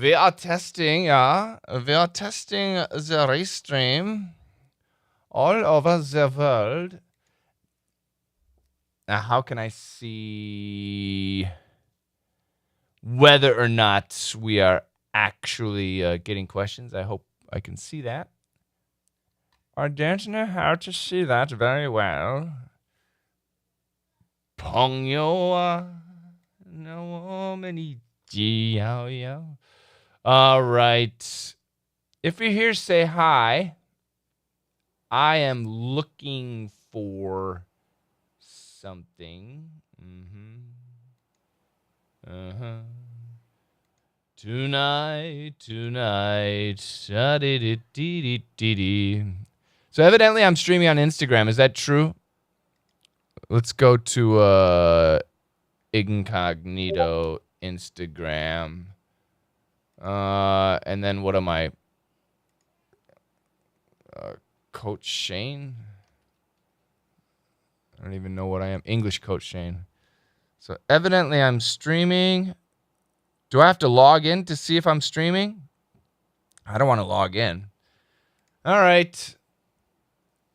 we are testing, yeah. We are testing the race stream all over the world. Now, how can I see whether or not we are actually getting questions? I hope I can see that. I don't know how to see that very well. Pongyo, no many jiao. All right. If you're here, say hi. I am looking for something. Tonight. So evidently I'm streaming on Instagram. Is that true? Let's go to incognito Instagram. And then what am I? Coach Shane? I don't even know what I am. English Coach Shane. So evidently I'm streaming. Do I have to log in to see if I'm streaming? I don't want to log in. All right.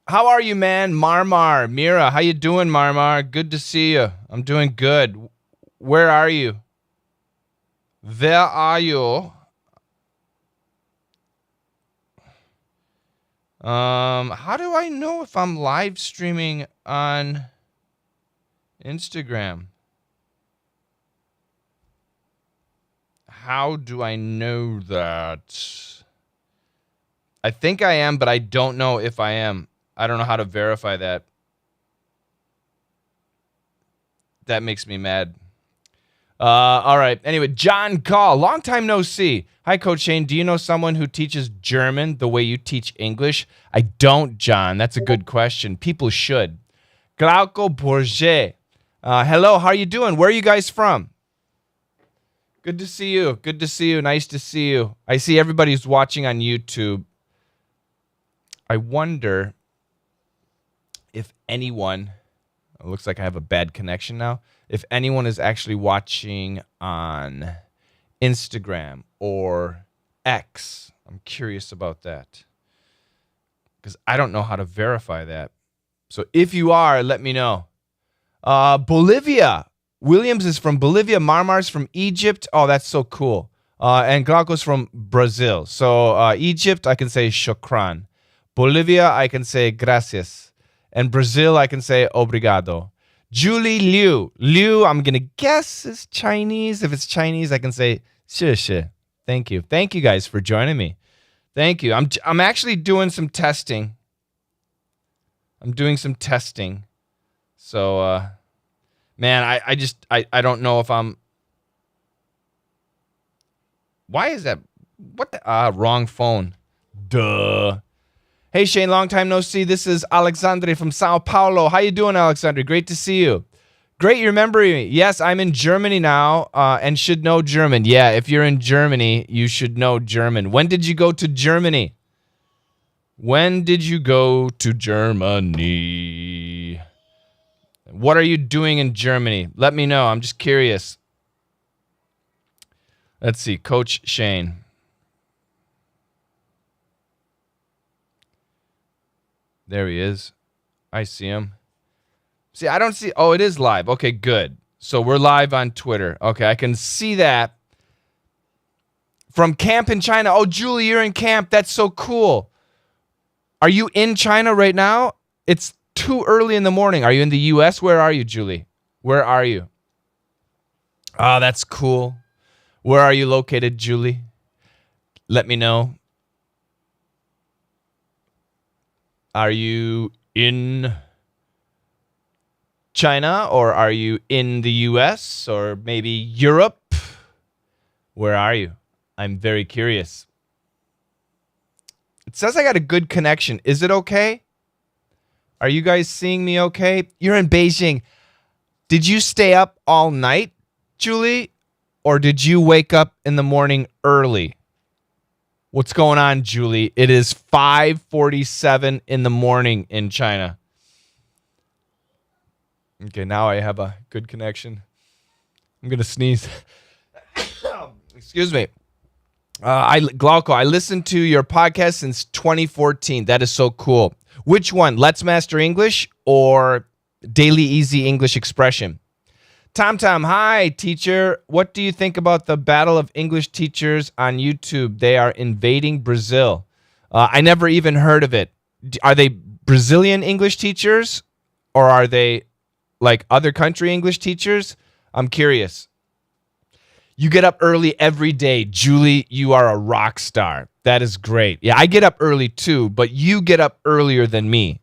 How are you, man? Marmar. Mira, how you doing, Marmar? Good to see you. I'm doing good. Where are you? Where are you? How do I know if I'm live streaming on Instagram? How do I know that? I think I am, but I don't know if I am. I don't know how to verify that. That makes me mad. All right. Anyway, John Call. Long time no see. Hi, Coach Shane. Do you know someone who teaches German the way you teach English? I don't, John. That's a good question. People should. Glauco Bourget. Hello. How are you doing? Where are you guys from? Good to see you. Good to see you. Nice to see you. I see everybody who's watching on YouTube. I wonder if anyone... It looks like I have a bad connection now. If anyone is actually watching on Instagram or X, I'm curious about that. Because I don't know how to verify that. So if you are, let me know. Bolivia. Williams is from Bolivia. Marmar's from Egypt. Oh, that's so cool. And Glauco's from Brazil. So Egypt, I can say shukran. Bolivia, I can say gracias. And Brazil, I can say obrigado. Julie Liu. Liu, I'm going to guess is Chinese. If it's Chinese, I can say 谢谢. Thank you. Thank you guys for joining me. Thank you. I'm actually doing some testing. I'm doing some testing. So, man, I don't know if I'm... Why is that? What the... wrong phone. Duh. Hey, Shane, long time no see. This is Alexandre from Sao Paulo. How you doing, Alexandre? Great to see you. Great, you remember me. Yes, I'm in Germany now and should know German. Yeah, if you're in Germany, you should know German. When did you go to Germany? When did you go to Germany? What are you doing in Germany? Let me know. I'm just curious. Let's see. Coach Shane. There he is. I see him. See, I don't see... Oh, it is live. Okay, good. So we're live on Twitter. Okay, I can see that. From camp in China. Oh, Julie, you're in camp. That's so cool. Are you in China right now? It's too early in the morning. Are you in the U.S.? Where are you, Julie? Where are you? Oh, that's cool. Where are you located, Julie? Let me know. Are you in China or are you in the US or maybe Europe? Where are you? I'm very curious. It says I got a good connection. Is it okay? Are you guys seeing me okay? You're in Beijing. Did you stay up all night, Julie? Or did you wake up in the morning early? What's going on, Julie? It is 5:47 in the morning in China. Okay, now I have a good connection. I'm going to sneeze. Excuse me. Glauco, I listened to your podcast since 2014. That is so cool. Which one? Let's Master English or Daily Easy English Expression? Tom, hi, teacher. What do you think about the battle of English teachers on YouTube? They are invading Brazil. I never even heard of it. Are they Brazilian English teachers or are they like other country English teachers? I'm curious. You get up early every day. Julie, you are a rock star. That is great. Yeah, I get up early too, but you get up earlier than me.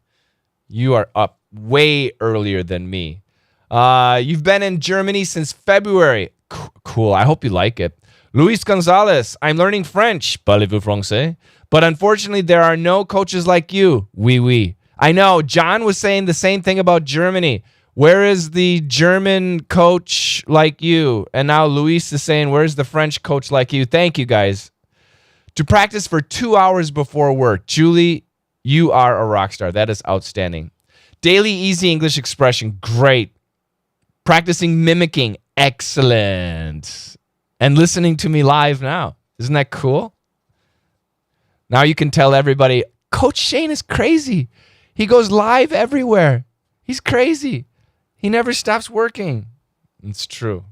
You are up way earlier than me. You've been in Germany since February. Cool. I hope you like it. Luis Gonzalez, I'm learning French. Parlez-vous français? But unfortunately, there are no coaches like you. Oui. I know. John was saying the same thing about Germany. Where is the German coach like you? And now Luis is saying, where's the French coach like you? Thank you, guys. To practice for 2 hours before work. Julie, you are a rock star. That is outstanding. Daily Easy English Expression. Great. Practicing mimicking. Excellent. And listening to me live now. Isn't that cool? Now you can tell everybody, Coach Shane is crazy. He goes live everywhere. He's crazy. He never stops working. It's true.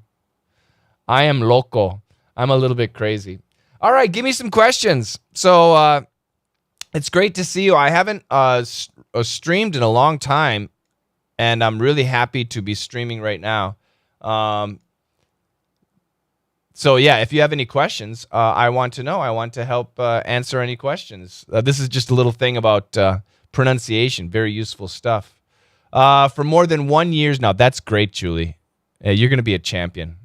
I am loco. I'm a little bit crazy. All right, give me some questions. So it's great to see you. I haven't streamed in a long time, and I'm really happy to be streaming right now. So yeah, if you have any questions, I want to know. I want to help answer any questions. This is just a little thing about pronunciation. Very useful stuff. For more than 1 year now. That's great, Julie. You're going to be a champion.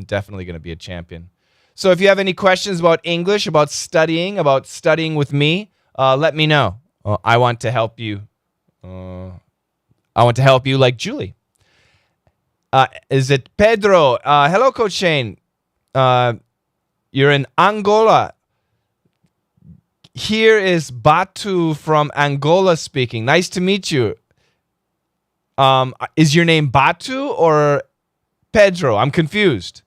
Definitely going to be a champion. So if you have any questions about English, about studying with me, let me know. I want to help you. I want to help you like Julie. Is it Pedro? Hello, Coach Shane. You're in Angola. Here is Batu from Angola speaking. Nice to meet you. Is your name Batu or Pedro? I'm confused.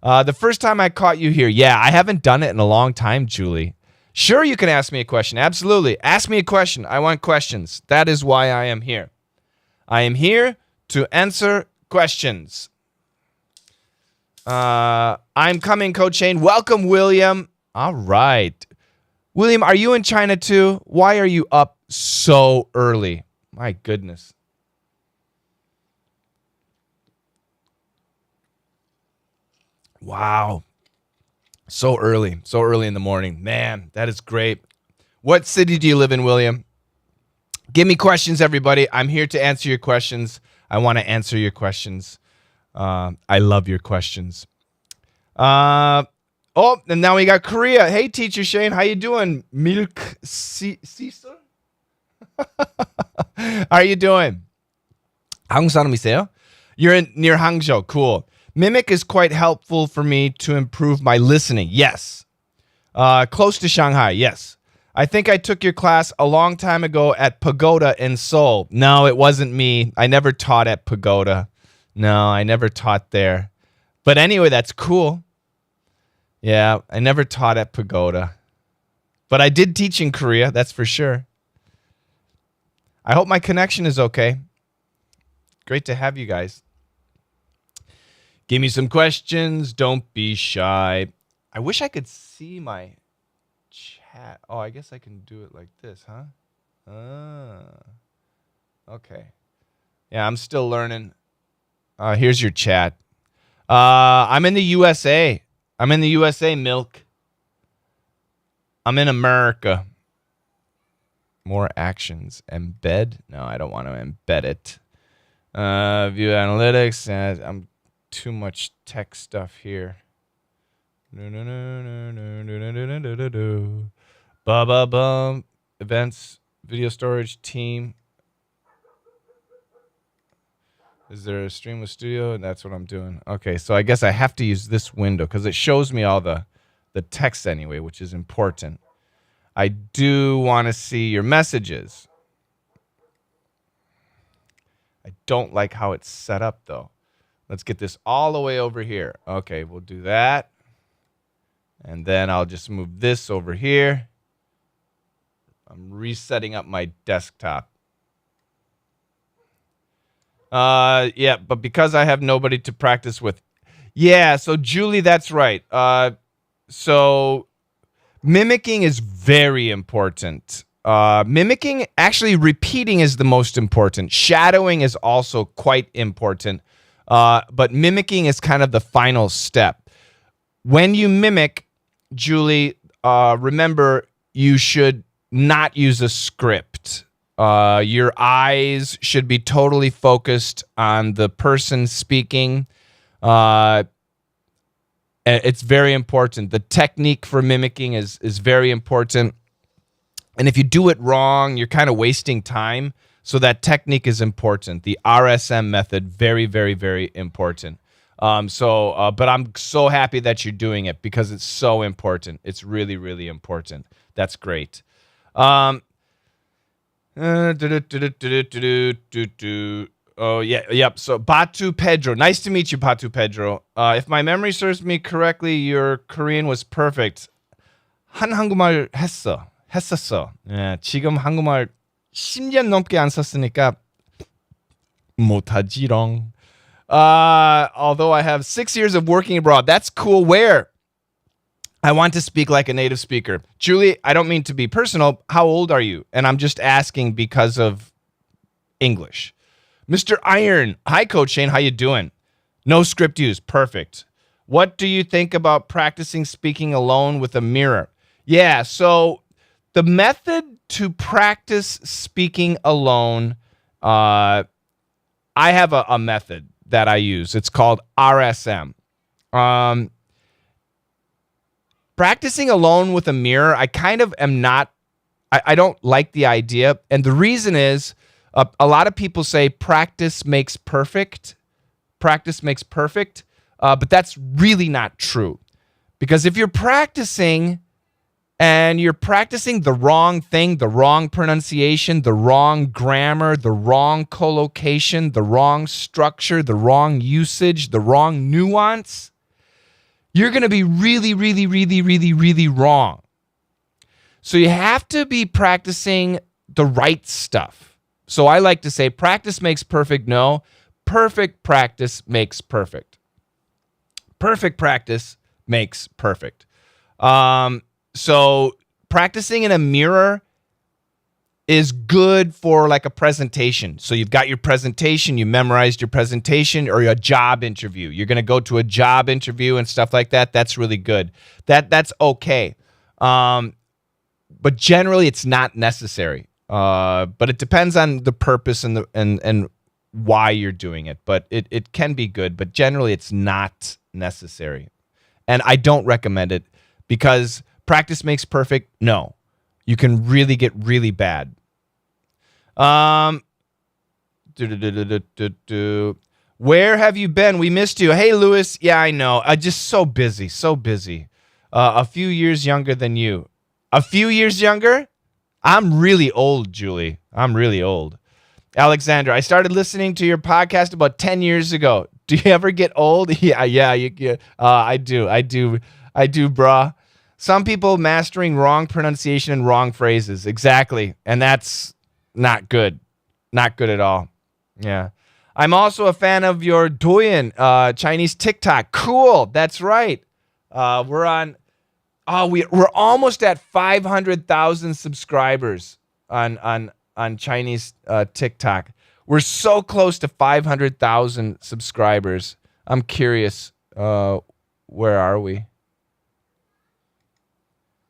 The first time I caught you here. Yeah, I haven't done it in a long time, Julie. Sure, you can ask me a question. Absolutely. Ask me a question. I want questions. That is why I am here. I am here to answer questions. I'm coming, Coach Shane. Welcome, William. All right. William, are you in China too? Why are you up so early? My goodness. Wow. So early in the morning. Man, that is great. What city do you live in, William? Give me questions, everybody. I'm here to answer your questions. I want to answer your questions. I love your questions. And now we got Korea. Hey, Teacher Shane, how you doing? Milk Caesar? How are you doing? 한국 사람이세요? You're near Hangzhou. Cool. Mimic is quite helpful for me to improve my listening. Yes. Close to Shanghai. Yes. I think I took your class a long time ago at Pagoda in Seoul. No, it wasn't me. I never taught at Pagoda. No, I never taught there. But anyway, that's cool. Yeah, I never taught at Pagoda. But I did teach in Korea, that's for sure. I hope my connection is okay. Great to have you guys. Give me some questions. Don't be shy. I wish I could see my chat. Oh, I guess I can do it like this, huh? Okay. Yeah, I'm still learning. Here's your chat. I'm in the USA. I'm in the USA, Milk. I'm in America. More actions. Embed? No, I don't want to embed it. View analytics. I'm too much tech stuff here. Ba-ba-bum. Events. Video storage team. Is there a stream with studio? And that's what I'm doing. Okay, so I guess I have to use this window because it shows me all the text anyway, which is important. I do want to see your messages. I don't like how it's set up, though. Let's get this all the way over here. Okay, we'll do that. And then I'll just move this over here. I'm resetting up my desktop. Yeah, but because I have nobody to practice with. Yeah, so Julie, that's right. So mimicking is very important. Mimicking, actually repeating is the most important. Shadowing is also quite important. But mimicking is kind of the final step. When you mimic, Julie, remember you should not use a script. Your eyes should be totally focused on the person speaking. It's very important. The technique for mimicking is very important. And if you do it wrong, you're kind of wasting time. So that technique is important. The RSM method, very, very, very important. But I'm so happy that you're doing it because it's so important. It's really, really important. That's great. Oh yeah, yep. So Batu Pedro, nice to meet you, Batu Pedro. If my memory serves me correctly, your Korean was perfect. 한국말 했었어. 예, 지금 한국말 10년 넘게 안 썼으니까 못하지롱. Although I have 6 years of working abroad. That's cool. Where? I want to speak like a native speaker. Julie, I don't mean to be personal. How old are you? And I'm just asking because of English. Mr. Iron. Hi, Coach Shane. How you doing? No script used. Perfect. What do you think about practicing speaking alone with a mirror? Yeah, so the method to practice speaking alone, I have a method that I use. It's called RSM. Practicing alone with a mirror, I kind of am not, I don't like the idea. And the reason is, a lot of people say practice makes perfect. Practice makes perfect. But that's really not true. Because if you're practicing and you're practicing the wrong thing, the wrong pronunciation, the wrong grammar, the wrong collocation, the wrong structure, the wrong usage, the wrong nuance, you're going to be really, really, really, really, really wrong. So you have to be practicing the right stuff. So I like to say practice makes perfect. No, perfect practice makes perfect. Perfect practice makes perfect. So practicing in a mirror is good for like a presentation. So you've got your presentation, you memorized your presentation, or a job interview. You're going to go to a job interview and stuff like that. That's really good. That's okay. But generally it's not necessary. But it depends on the purpose and why you're doing it. But it can be good, but generally it's not necessary. And I don't recommend it because practice makes perfect. No, you can really get really bad. Where have you been? We missed you. Hey, Lewis. Yeah, I know. Just so busy. A few years younger than you. A few years younger? I'm really old, Julie. I'm really old. Alexandra, I started listening to your podcast about 10 years ago. Do you ever get old? Yeah. I do, brah. Some people mastering wrong pronunciation and wrong phrases. Exactly. And that's not good. Not good at all. Yeah. I'm also a fan of your Douyin Chinese TikTok. Cool. That's right. We're almost at 500,000 subscribers on Chinese TikTok. We're so close to 500,000 subscribers. I'm curious, where are we?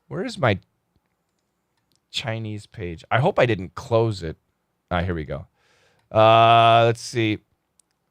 Where is my Chinese page? I hope I didn't close it. Here we go. Let's see.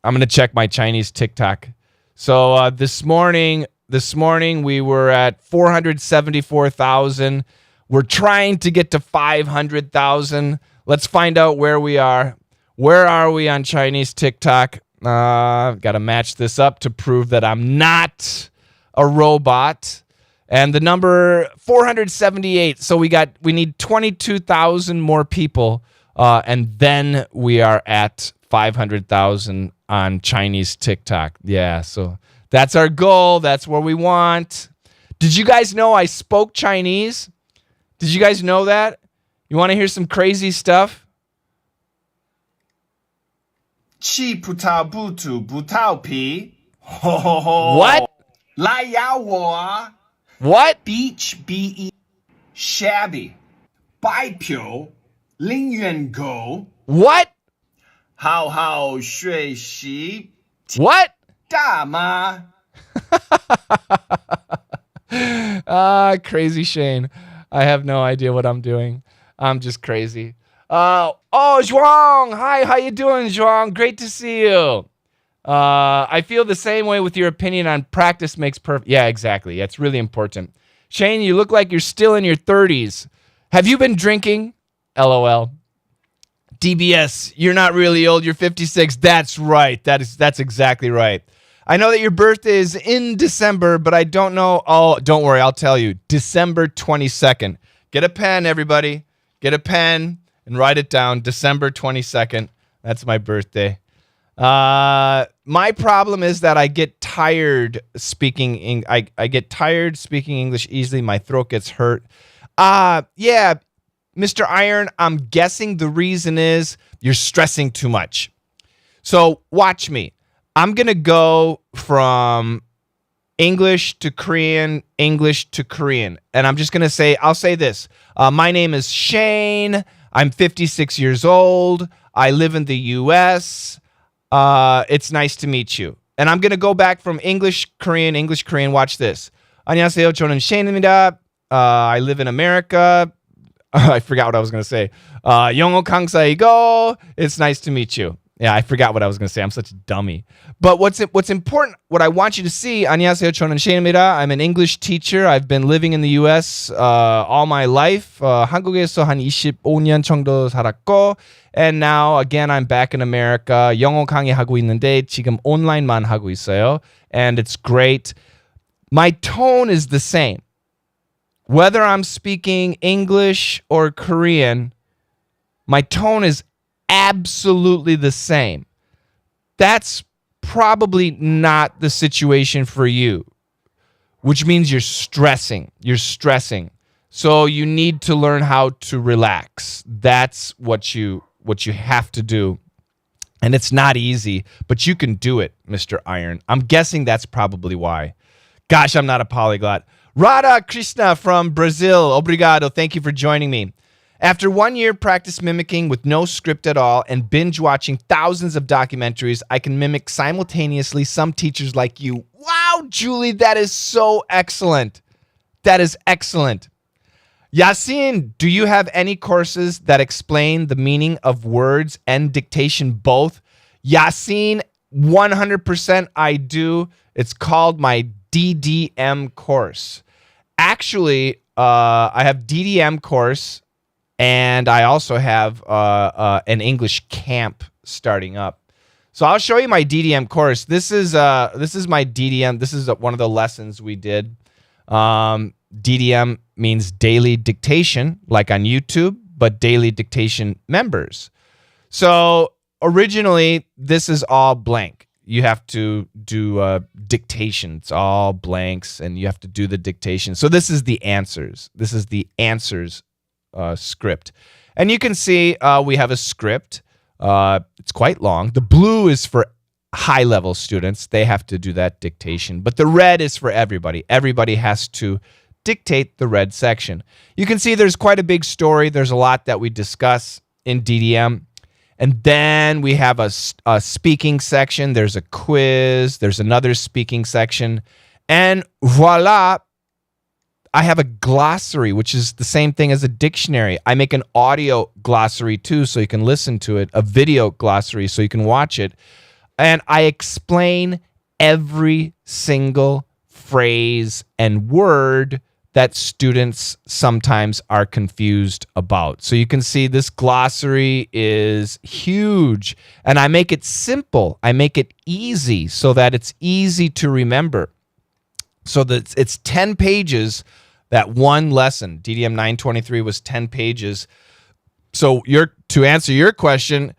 I'm going to check my Chinese TikTok. So this morning we were at 474,000. We're trying to get to 500,000. Let's find out where we are. Where are we on Chinese TikTok? Got to match this up to prove that I'm not a robot. And the number 478. So we need 22,000 more people, and then we are at 500,000 on Chinese TikTok. Yeah, so that's our goal. That's where we want. Did you guys know I spoke Chinese? Did you guys know that? You want to hear some crazy stuff? 气葡萄不吐葡萄皮，吼吼吼 What? 来咬我啊 What? Beach B-E Shabby 白嫖零元购 What? 好好学习 What? 大妈 Crazy Shane. I have no idea what I'm doing. I'm just crazy. Oh, Zhuang. Hi, how you doing, Zhuang? Great to see you. I feel the same way with your opinion on practice makes perfect. Yeah, exactly. It's really important. Shane, you look like you're still in your 30s. Have you been drinking? LOL. DBS, you're not really old. You're 56. That's right. That's exactly right. I know that your birthday is in December, but I don't know. Oh, don't worry. I'll tell you. December 22nd. Get a pen, everybody. Get a pen and write it down. December 22nd. That's my birthday. My problem is that I get tired speaking. I get tired speaking English easily. My throat gets hurt. Yeah, Mr. Iron, I'm guessing the reason is you're stressing too much. So watch me. I'm going to go from English to Korean, English to Korean. And I'm just going to say, I'll say this. My name is Shane. I'm 56 years old. I live in the U.S. It's nice to meet you. And I'm going to go back from English, Korean, English, Korean. Watch this. 안녕하세요. 저는 Shane입니다. I live in America. I forgot what I was going to say. 영어 강사이고. It's nice to meet you. Yeah, I forgot what I was going to say. I'm such a dummy. But what's important, what I want you to see, 안녕하세요. 저는 Shane입니다. I'm an English teacher. I've been living in the U.S. All my life. 한국에서 한 25년 정도 살았고, and now again I'm back in America. 영어 강의하고 있는데 지금 온라인만 하고 있어요. And it's great. My tone is the same. Whether I'm speaking English or Korean, my tone is absolutely the same. That's probably not the situation for you, which means you're stressing. You're stressing. So you need to learn how to relax. That's what you have to do. And it's not easy, but you can do it, Mr. Iron. I'm guessing that's probably why. Gosh, I'm not a polyglot. Radha Krishna from Brazil. Obrigado. Thank you for joining me. After 1 year practice mimicking with no script at all and binge watching thousands of documentaries, I can mimic simultaneously some teachers like you. Wow, Julie, that is so excellent. That is excellent. Yasin, do you have any courses that explain the meaning of words and dictation both? Yasin, 100% I do. It's called my DDM course. Actually, I have DDM course. And I also have an English camp starting up. So I'll show you my DDM course. This is my DDM. This is one of the lessons we did. DDM means daily dictation, like on YouTube, but daily dictation members. So originally, this is all blank. You have to do dictation. It's all blanks, and you have to do the dictation. So this is the answers. This is the answers script. And you can see we have a script. It's quite long. The blue is for high-level students. They have to do that dictation. But the red is for everybody. Everybody has to dictate the red section. You can see there's quite a big story. There's a lot that we discuss in DDM. And then we have a speaking section. There's a quiz. There's another speaking section. And voila, I have a glossary, which is the same thing as a dictionary. I make an audio glossary too, so you can listen to it, a video glossary, so you can watch it. And I explain every single phrase and word that students sometimes are confused about. So you can see this glossary is huge, and I make it simple. I make it easy so that it's easy to remember. So that it's 10 pages, that one lesson. DDM 923 was 10 pages. So to answer your question,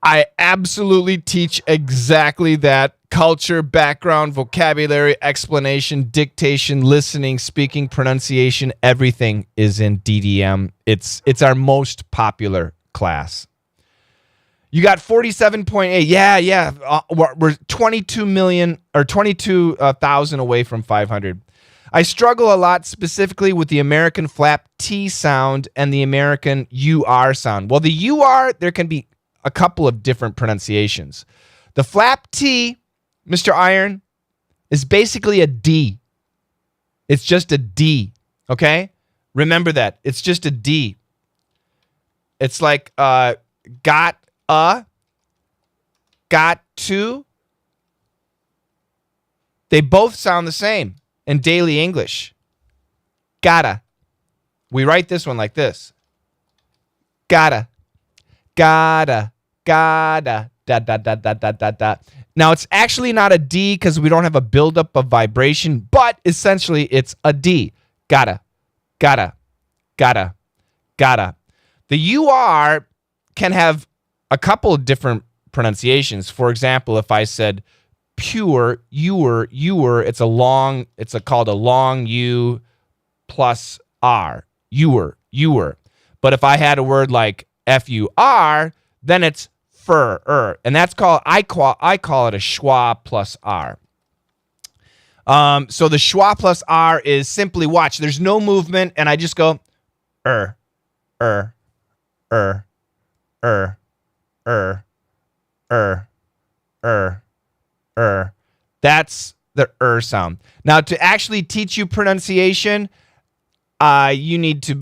I absolutely teach exactly that. Culture, background, vocabulary, explanation, dictation, listening, speaking, pronunciation, everything is in DDM. It's our most popular class. You got 47.8. Yeah. We're 22 million or 22,000 away from 500. I struggle a lot specifically with the American flap T sound and the American UR sound. Well, the UR, there can be a couple of different pronunciations. The flap T, Mr. Iron, is basically a D. It's just a D, okay? Remember that. It's just a D. It's like got to. They both sound the same in daily English. Gotta. We write this one like this. Gotta. Da. Now, it's actually not a D because we don't have a buildup of vibration, but essentially it's a D. Gotta. The UR can have a couple of different pronunciations. For example, if I said pure, ewer, it's called a long U plus R. Ewer. But if I had a word like FUR, then it's fur. And that's called, I call it a schwa plus R. So the schwa plus R is simply, watch, there's no movement, and I just go, er. That's the sound. Now, to actually teach you pronunciation, I need to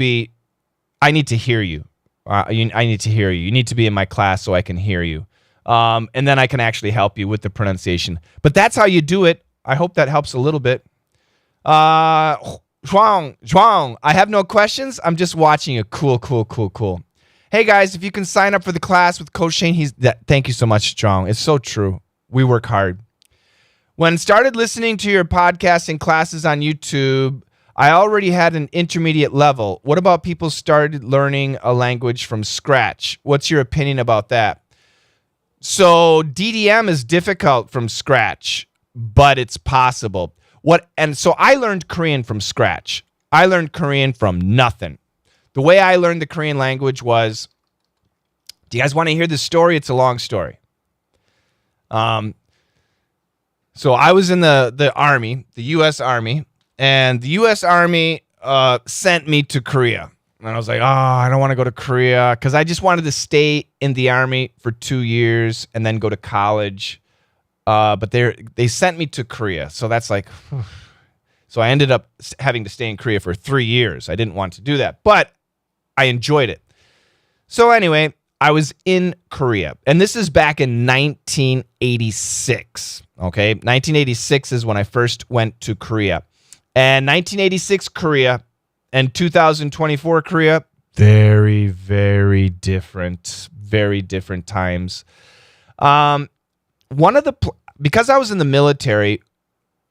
hear you. I need to hear you. You need to be in my class so I can hear you. And then I can actually help you with the pronunciation. But that's how you do it. I hope that helps a little bit. Zhuang, I have no questions. I'm just watching you. Cool. Hey, guys, if you can sign up for the class with Coach Shane, thank you so much, Zhuang. It's so true. We work hard. When started listening to your podcast and classes on YouTube, I already had an intermediate level. What about people started learning a language from scratch? What's your opinion about that? So DDM is difficult from scratch, but it's possible. So I learned Korean from scratch. I learned Korean from nothing. The way I learned the Korean language was, do you guys want to hear this story? It's a long story. So I was in the Army, the U.S. Army, and the U.S. Army sent me to Korea. And I was like, I don't want to go to Korea because I just wanted to stay in the Army for 2 years and then go to college. But they sent me to Korea. So that's like, so I ended up having to stay in Korea for 3 years. I didn't want to do that, but I enjoyed it. So anyway, I was in Korea, and this is back in 1986. Okay, 1986 is when I first went to Korea. And 1986 Korea and 2024 Korea, very, very different times. Because I was in the military,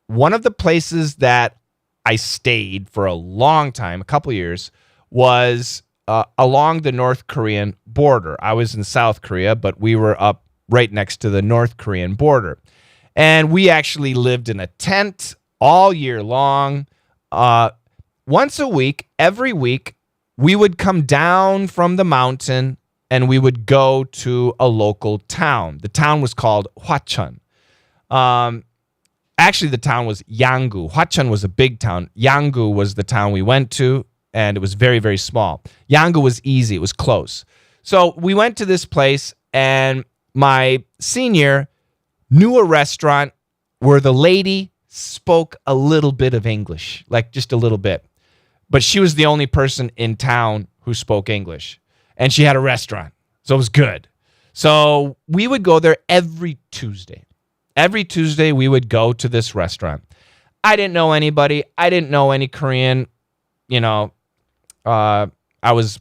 one of the places that I stayed for a long time, a couple years, was along the North Korean border. I was in South Korea, but we were up right next to the North Korean border. And we actually lived in a tent all year long. Once a week, every week, we would come down from the mountain and we would go to a local town. The town was called Hwacheon. Actually, the town was Yanggu. Hwacheon was a big town. Yanggu was the town we went to, and it was very, very small. Yanggu was easy. It was close. So we went to this place, and my senior knew a restaurant where the lady spoke a little bit of English, like just a little bit. But she was the only person in town who spoke English. And she had a restaurant. So it was good. So we would go there every Tuesday. Every Tuesday we would go to this restaurant. I didn't know anybody. I didn't know any Korean. I was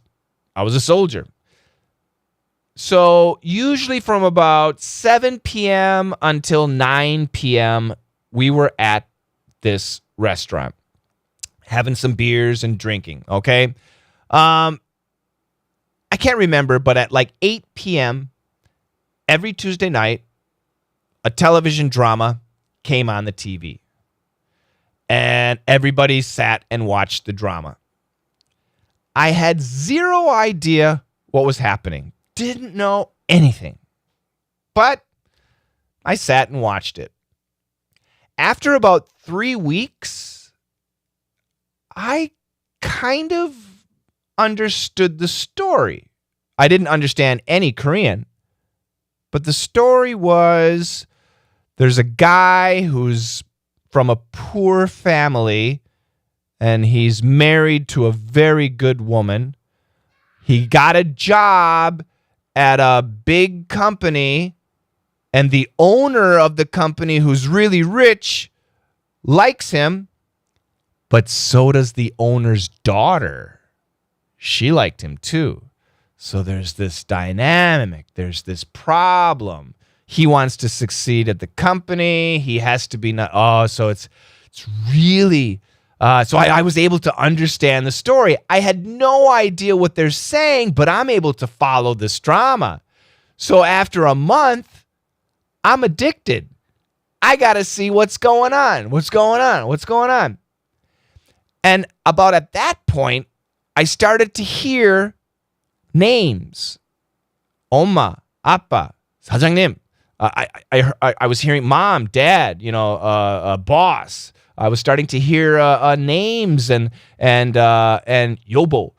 a soldier. So usually from about 7 p.m. until 9 p.m., we were at this restaurant having some beers and drinking, okay? I can't remember, but at like 8 p.m., every Tuesday night, a television drama came on the TV. And everybody sat and watched the drama. I had zero idea what was happening. Didn't know anything. But I sat and watched it. After about 3 weeks, I kind of understood the story. I didn't understand any Korean. But the story was there's a guy who's from a poor family, and he's married to a very good woman. He got a job at a big company, and the owner of the company, who's really rich, likes him, but so does the owner's daughter. She liked him too. So there's this dynamic, there's this problem. He wants to succeed at the company. He has to be so it's really so I was able to understand the story. I had no idea what they're saying, but I'm able to follow this drama. So after a month, I'm addicted. I got to see what's going on. What's going on? And about at that point, I started to hear names. Oma, Appa, 사장님. I was hearing mom, dad, boss. I was starting to hear names and yobo,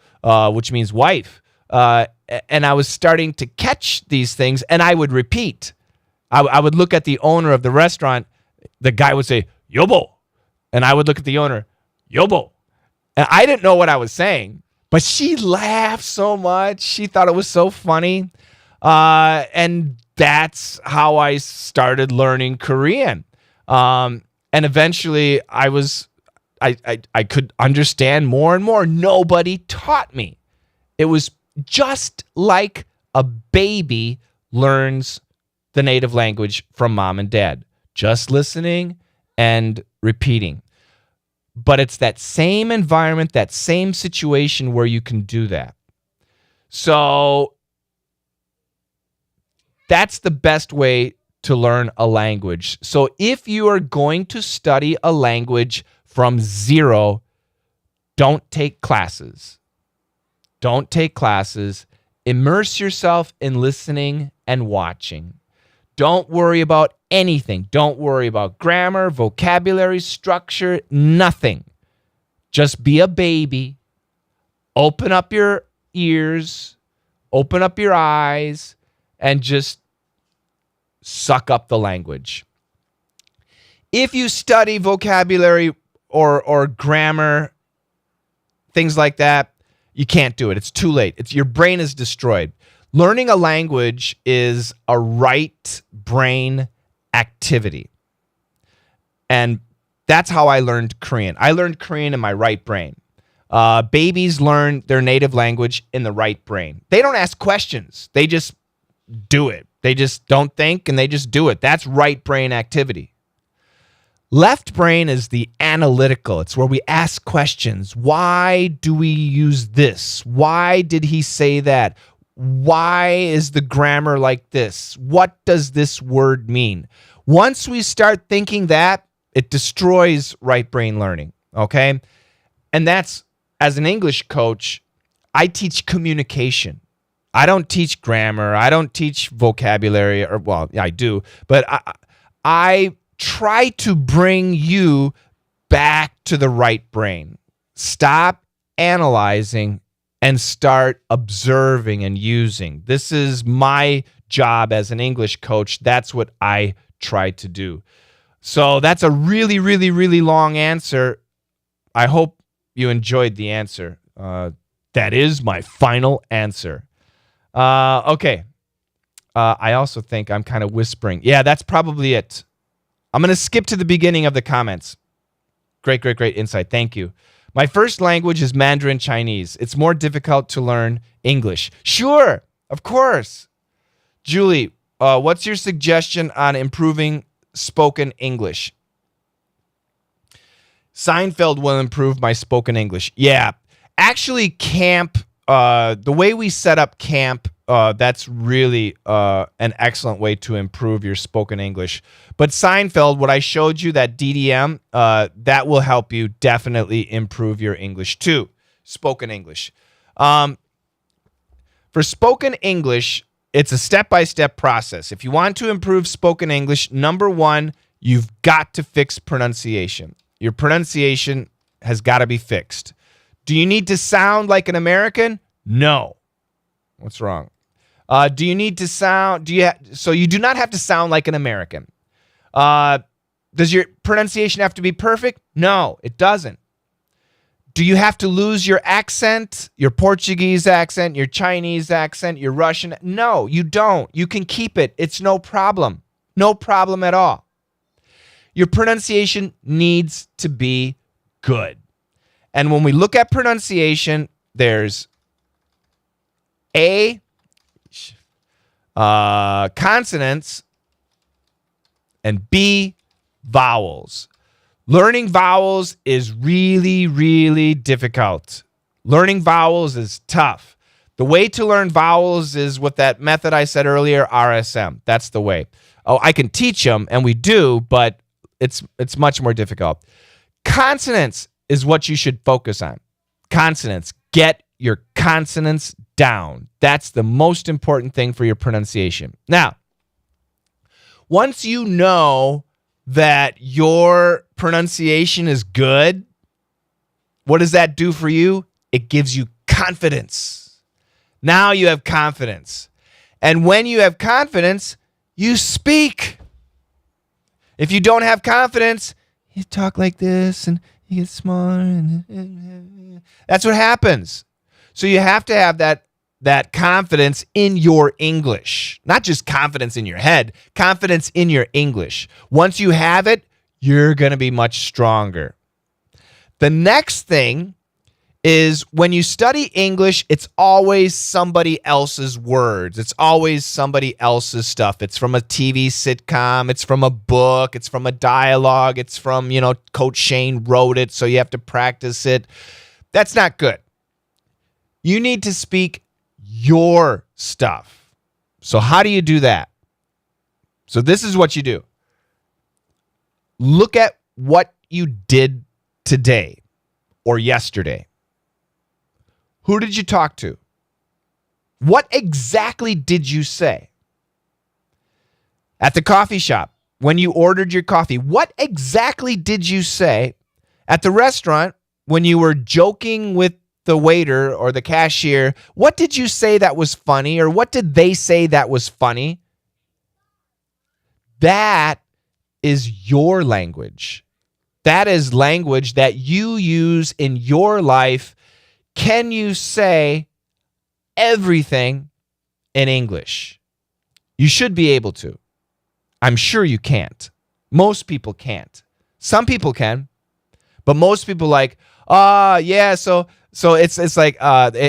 which means wife. And I was starting to catch these things, and I would repeat. I would look at the owner of the restaurant. The guy would say yobo, and I would look at the owner, yobo, and I didn't know what I was saying, but she laughed so much. She thought it was so funny, and that's how I started learning Korean. And eventually I could understand more and more. Nobody taught me. It was just like a baby learns the native language from mom and dad. Just listening and repeating. But it's that same environment, that same situation where you can do that. So that's the best way to learn a language. So if you are going to study a language from zero, don't take classes. Don't take classes. Immerse yourself in listening and watching. Don't worry about anything. Don't worry about grammar, vocabulary, structure, nothing. Just be a baby. Open up your ears. Open up your eyes. And just suck up the language. If you study vocabulary or grammar, things like that, you can't do it. It's too late. Your brain is destroyed. Learning a language is a right brain activity. And that's how I learned Korean. I learned Korean in my right brain. Babies learn their native language in the right brain. They don't ask questions. They just do it. They just don't think and they just do it. That's right brain activity. Left brain is the analytical. It's where we ask questions. Why do we use this? Why did he say that? Why is the grammar like this? What does this word mean? Once we start thinking that, it destroys right brain learning, okay? And that's, as an English coach, I teach communication. I don't teach grammar. I don't teach vocabulary, or well, I do, but I try to bring you back to the right brain. Stop analyzing and start observing and using. This is my job as an English coach. That's what I try to do. So that's a really, really, really long answer. I hope you enjoyed the answer. That is my final answer. Okay. I also think I'm kind of whispering. Yeah, that's probably it. I'm going to skip to the beginning of the comments. Great insight. Thank you. My first language is Mandarin Chinese. It's more difficult to learn English. Sure, of course. Julie, what's your suggestion on improving spoken English? Seinfeld will improve my spoken English. Yeah. Actually, camp, the way we set up camp that's really an excellent way to improve your spoken English. But Seinfeld, what I showed you, that DDM, that will help you definitely improve your English too, spoken English. For spoken English, it's a step-by-step process. If you want to improve spoken English, number one, you've got to fix pronunciation. Your pronunciation has got to be fixed. Do you need to sound like an American? No. What's wrong? Do you need to sound? So you do not have to sound like an American. Does your pronunciation have to be perfect? No, it doesn't. Do you have to lose your accent, your Portuguese accent, your Chinese accent, your Russian? No, you don't. You can keep it. It's no problem. No problem at all. Your pronunciation needs to be good. And when we look at pronunciation, there's A, consonants, and B, vowels. Learning vowels is really, really difficult. Learning vowels is tough. The way to learn vowels is with that method I said earlier, RSM. That's the way. Oh, I can teach them, and we do, but it's much more difficult. Consonants is what you should focus on. Consonants. Get your consonants down. That's the most important thing for your pronunciation. Now, once you know that your pronunciation is good, what does that do for you? It gives you confidence. Now you have confidence. And when you have confidence, you speak. If you don't have confidence, you talk like this and you get smaller. And that's what happens. So you have to have that confidence in your English. Not just confidence in your head, confidence in your English. Once you have it, you're going to be much stronger. The next thing is when you study English, it's always somebody else's words. It's always somebody else's stuff. It's from a TV sitcom. It's from a book. It's from a dialogue. It's from, Coach Shane wrote it, so you have to practice it. That's not good. You need to speak your stuff. So how do you do that? So this is what you do. Look at what you did today or yesterday. Who did you talk to? What exactly did you say? At the coffee shop, when you ordered your coffee, what exactly did you say? At the restaurant, when you were joking with the waiter or the cashier, what did you say that was funny, or what did they say that was funny? That is your language. That is language that you use in your life. Can you say everything in English? You should be able to. I'm sure you can't. Most people can't. Some people can, but most people so it's like they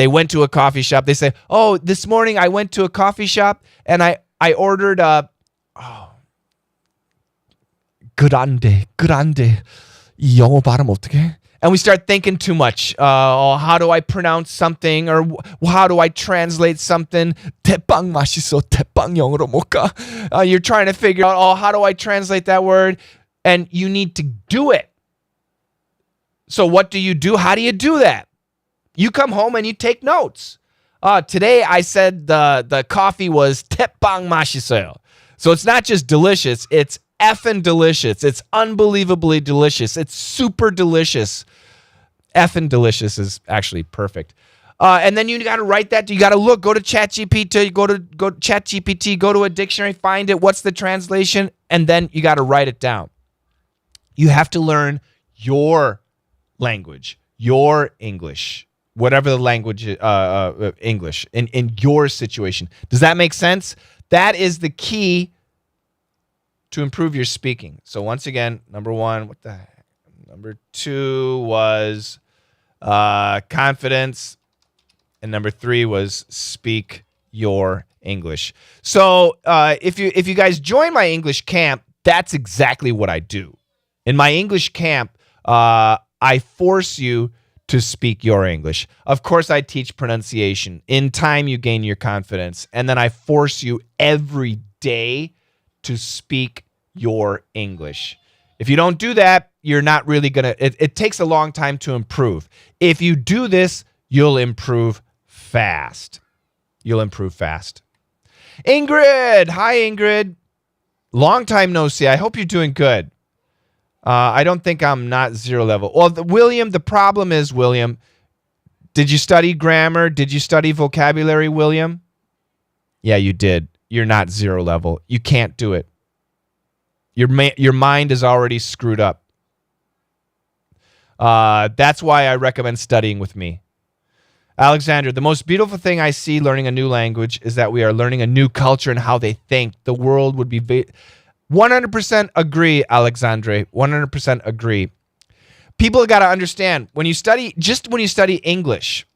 went to a coffee shop. They say, "Oh, this morning I went to a coffee shop and I ordered grande. 영어 발음 어떻게? And we start thinking too much. How do I pronounce something, or how do I translate something? 대빵 맛있어. 대빵 영어로 뭘까? You're trying to figure out, how do I translate that word? And you need to do it. So what do you do? How do you do that? You come home and you take notes. Today I said the coffee was 대빵 맛있어요. So it's not just delicious, it's effing delicious. It's unbelievably delicious. It's super delicious. Effing delicious is actually perfect. And then you got to write that. You got to go to ChatGPT, go to ChatGPT, go to a dictionary, find it. What's the translation? And then you got to write it down. You have to learn your language, your English, whatever the language, English in your situation. Does that make sense? That is the key to improve your speaking. So once again, number one, what the heck? Number two was confidence. And number three was speak your English. So if you guys join my English camp, that's exactly what I do. In my English camp, I force you to speak your English. Of course, I teach pronunciation. In time, you gain your confidence. And then I force you every day to speak your English. If you don't do that, you're not really going to, it takes a long time to improve. If you do this, you'll improve fast. You'll improve fast. Ingrid. Hi, Ingrid. Long time no see. I hope you're doing good. I don't think I'm not zero level. Well, William, the problem is, William, did you study grammar? Did you study vocabulary, William? Yeah, you did. You're not zero level. You can't do it. Your mind is already screwed up. That's why I recommend studying with me. Alexander, the most beautiful thing I see learning a new language is that we are learning a new culture and how they think. The world would be 100% agree, Alexandre. 100% agree. People got to understand when you study English,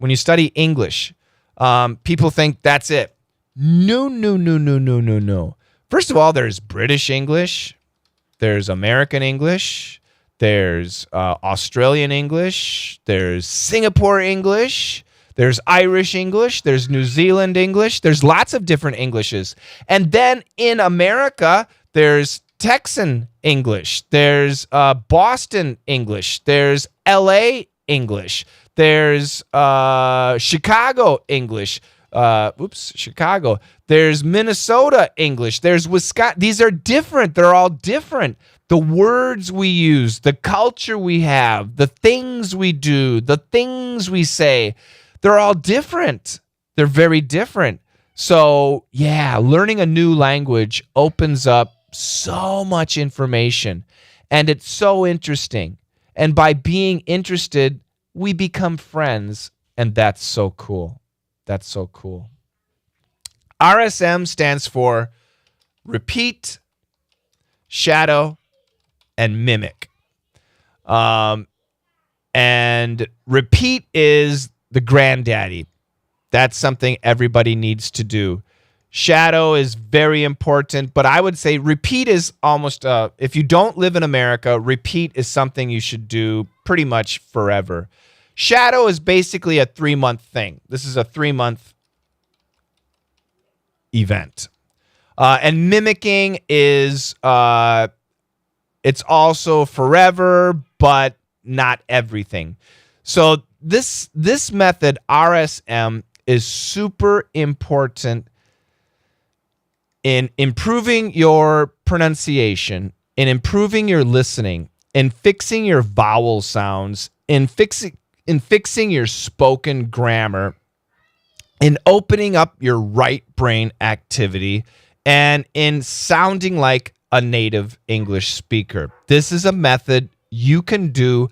people think that's it. No. First of all, there's British English, there's American English, there's Australian English, there's Singapore English, there's Irish English, there's New Zealand English, there's lots of different Englishes. And then in America, there's Texan English, there's Boston English, there's LA English, there's Chicago English, Chicago, there's Minnesota English, there's Wisconsin. These are different. They're all different. The words we use, the culture we have, the things we do, the things we say, they're all different. They're very different. So, yeah, learning a new language opens up so much information, and it's so interesting. And by being interested, we become friends, and that's so cool. That's so cool. RSM stands for repeat, shadow, and mimic. And repeat is the granddaddy. That's something everybody needs to do. Shadow is very important, but I would say repeat is almost, if you don't live in America, repeat is something you should do pretty much forever. Shadow is basically a 3-month thing. This is a 3-month event. And mimicking is, it's also forever, but not everything. So this method, RSM, is super important in improving your pronunciation, in improving your listening, in fixing your vowel sounds, in fixing your spoken grammar, in opening up your right brain activity, and in sounding like a native English speaker. This is a method you can do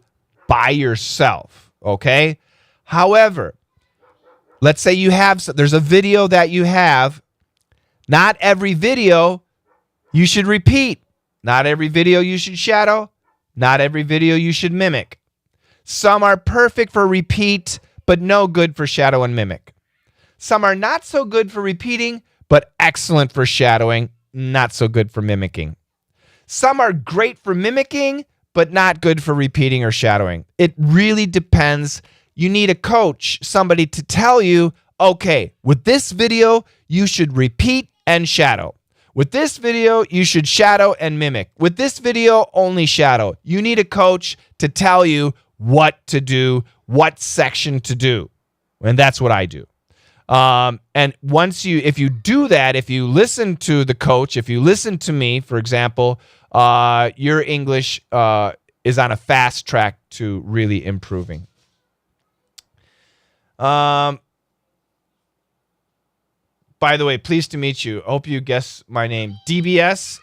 by yourself, okay? However, let's say there's a video that you have. Not every video you should repeat. Not every video you should shadow. Not every video you should mimic. Some are perfect for repeat, but no good for shadow and mimic. Some are not so good for repeating, but excellent for shadowing, not so good for mimicking. Some are great for mimicking, but not good for repeating or shadowing. It really depends. You need a coach, somebody to tell you, okay, with this video, you should repeat and shadow. With this video, you should shadow and mimic. With this video, only shadow. You need a coach to tell you what to do, what section to do. And that's what I do. And if you do that, if you listen to the coach, if you listen to me, for example, your English is on a fast track to really improving. By the way, pleased to meet you. I hope you guess my name. DBS,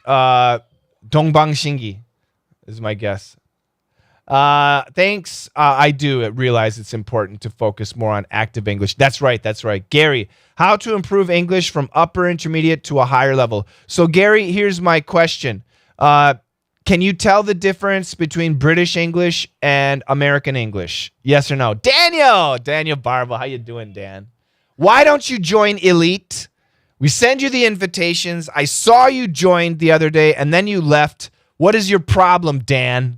Debunking is my guess. Thanks. I do realize it's important to focus more on active English. That's right. Gary, how to improve English from upper intermediate to a higher level. So, Gary, here's my question. Can you tell the difference between British English and American English? Yes or no? Daniel Barba, how you doing, Dan? Why don't you join Elite? We send you the invitations. I saw you joined the other day, and then you left. What is your problem, Dan?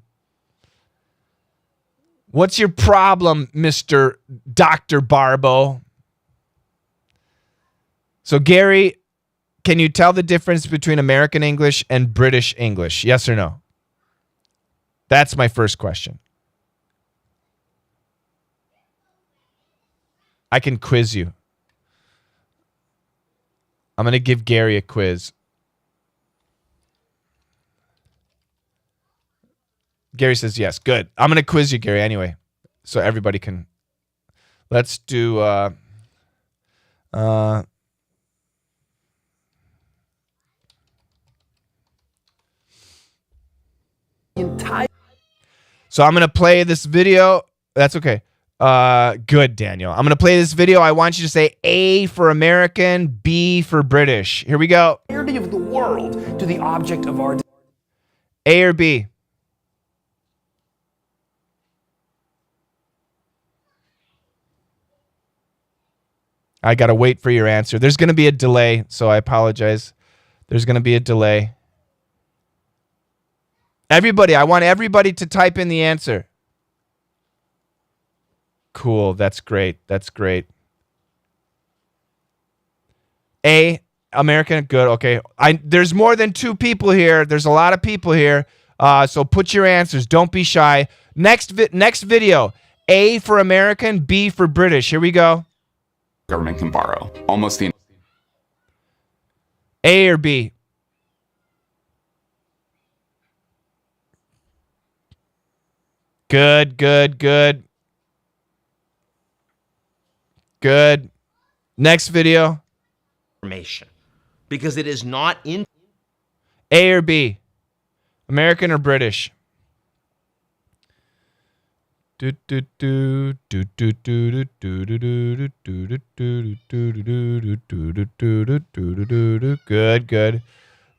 What's your problem, Mr. Dr. Barbo? So, Gary, can you tell the difference between American English and British English? Yes or no? That's my first question. I can quiz you. I'm going to give Gary a quiz. Gary says yes. Good. I'm going to quiz you, Gary, anyway, so everybody can. Let's do so I'm going to play this video. That's okay. Good, Daniel. I'm going to play this video. I want you to say A for American, B for British. Here we go. Entirety of the world to the object of our A or B? I got to wait for your answer. There's going to be a delay, so I apologize. There's going to be a delay. Everybody, I want everybody to type in the answer. Cool. That's great. That's great. A, American. Good. Okay. There's more than 2 people here. There's a lot of people here. So put your answers. Don't be shy. Next video. A for American, B for British. Here we go. Government can borrow almost the A or B? Good, good, good. Good. Next video. Information, because it is not in A or B? American or British? Good, good.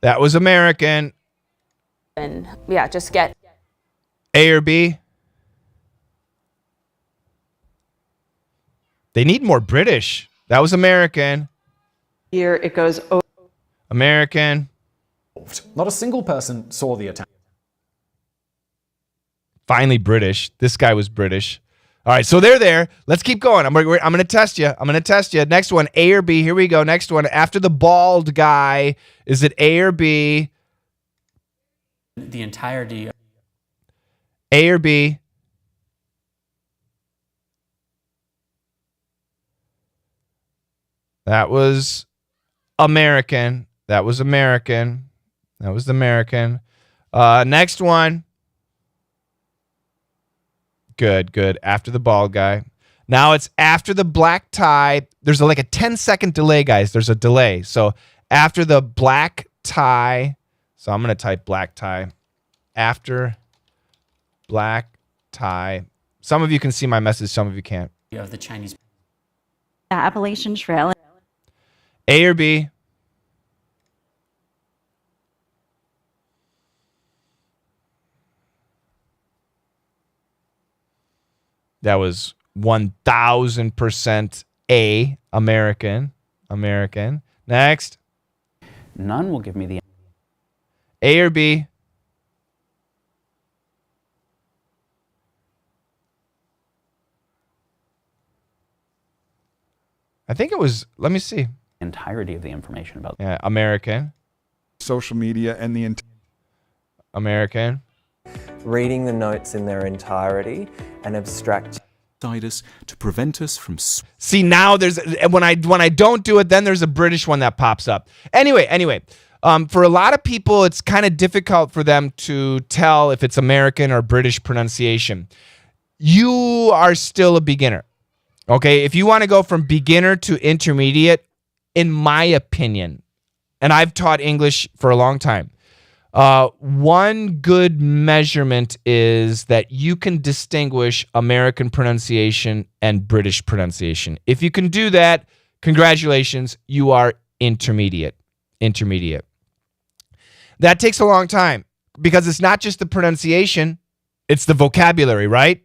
That was American. And yeah, just get A or B? They need more British. That was American. Here it goes. American. Not a single person saw the attack. Finally British. This guy was British. All right, so they're there. Let's keep going. I'm going to test you. I'm going to test you. Next one, A or B. Here we go. Next one. After the bald guy, is it A or B? The entirety. A or B? That was American. That was American. That was the American. Next one. Good, good. After the bald guy. Now it's after the black tie. There's like a 10-second delay, guys. There's a delay. So after the black tie. So I'm going to type black tie. After black tie. Some of you can see my message. Some of you can't. You have the Chinese. the Appalachian Trail. A or B? That was 1,000% A, American. American. Next. None will give me the A or B? I think it was, let me see. entirety of the information about. Yeah, American. Social media and the American. Reading the notes in their entirety and abstract us to prevent us from. See, now there's when I don't do it, then there's a British one that pops up. Anyway, for a lot of people, it's kind of difficult for them to tell if it's American or British pronunciation. You are still a beginner, okay? If you want to go from beginner to intermediate, in my opinion, and I've taught English for a long time, one good measurement is that you can distinguish American pronunciation and British pronunciation. If you can do that, congratulations, you are intermediate. That takes a long time because it's not just the pronunciation, it's the vocabulary, right?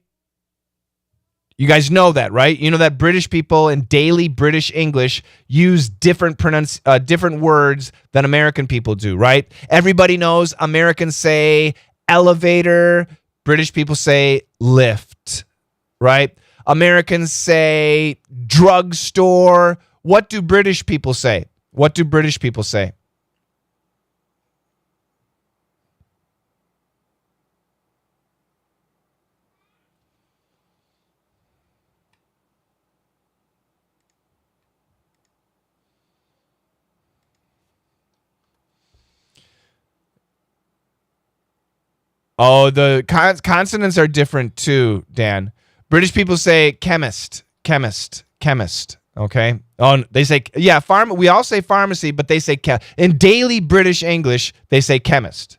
You guys know that, right? You know that British people in daily British English use different words than American people do, right? Everybody knows Americans say elevator, British people say lift. right? Americans say drugstore. What do British people say? What do British people say? Oh, the consonants are different too, Dan. British people say chemist, chemist, chemist. Okay. Oh, they say, yeah, we all say pharmacy, but they say in daily British English, they say chemist.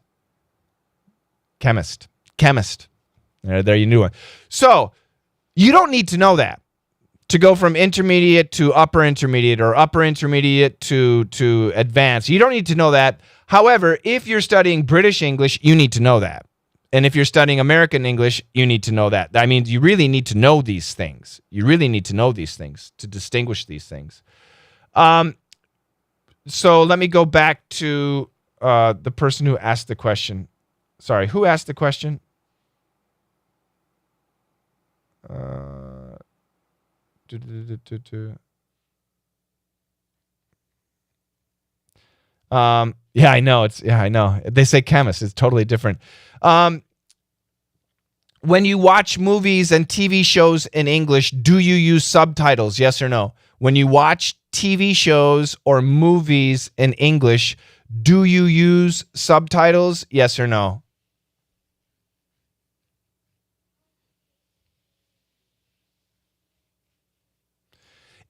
Chemist. Chemist. There you knew it. So you don't need to know that to go from intermediate to upper intermediate or upper intermediate to advanced. You don't need to know that. However, if you're studying British English, you need to know that. And if you're studying American English, you need to know that. I mean, you really need to know these things. You really need to know these things to distinguish these things. So let me go back to the person who asked the question. Sorry, who asked the question? Yeah, I know. I know. They say chemist. It's totally different. When you watch movies and TV shows in English, do you use subtitles? Yes or no? When you watch TV shows or movies in English, do you use subtitles? Yes or no?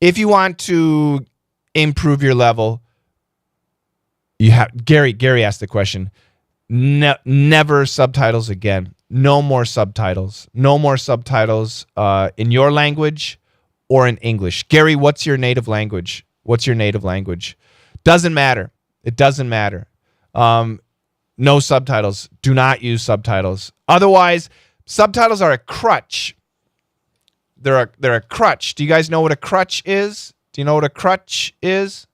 If you want to improve your level, you have Gary asked the question. Never subtitles again. No more subtitles. No more subtitles in your language or in English. Gary, what's your native language? What's your native language? Doesn't matter. It doesn't matter. No subtitles. Do not use subtitles. Otherwise, subtitles are a crutch. They're a crutch. Do you guys know what a crutch is? Do you know what a crutch is?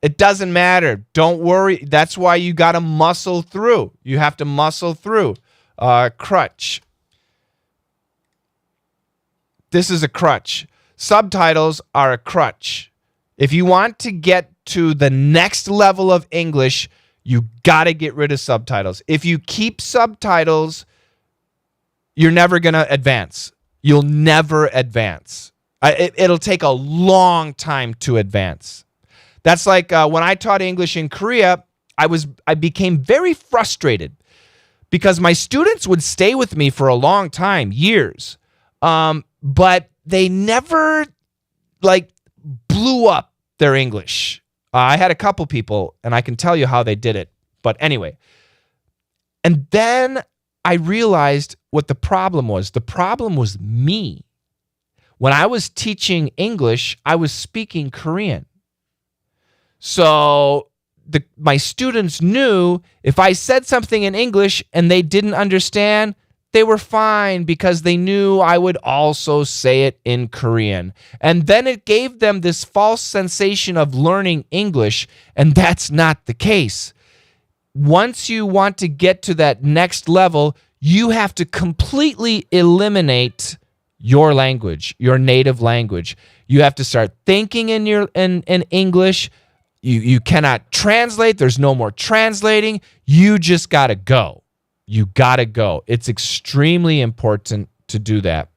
It doesn't matter. Don't worry. That's why you got to muscle through. You have to muscle through. Crutch. This is a crutch. Subtitles are a crutch. If you want to get to the next level of English, you got to get rid of subtitles. If you keep subtitles, you're never going to advance. You'll never advance. It'll take a long time to advance. That's like when I taught English in Korea, I became very frustrated because my students would stay with me for a long time, years, but they never blew up their English. I had a couple people, and I can tell you how they did it. But anyway, and then I realized what the problem was. The problem was me. When I was teaching English, I was speaking Korean. So my students knew if I said something in English and they didn't understand, they were fine because they knew I would also say it in Korean. And then it gave them this false sensation of learning English, and that's not the case. Once you want to get to that next level, you have to completely eliminate your language, your native language. You have to start thinking in English. You cannot translate. There's no more translating. You just got to go. You got to go. It's extremely important to do that.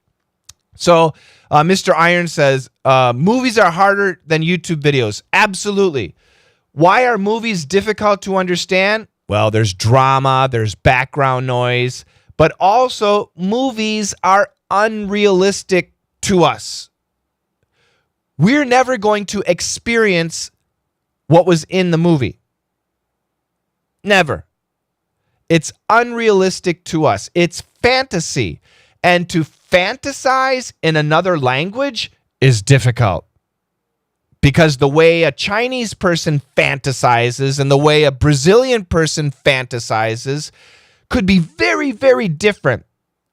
So Mr. Iron says, movies are harder than YouTube videos. Absolutely. Why are movies difficult to understand? Well, there's drama, there's background noise, but also movies are unrealistic to us. We're never going to experience what was in the movie. Never. It's unrealistic to us. It's fantasy. And to fantasize in another language is difficult. Because the way a Chinese person fantasizes and the way a Brazilian person fantasizes could be very, very different.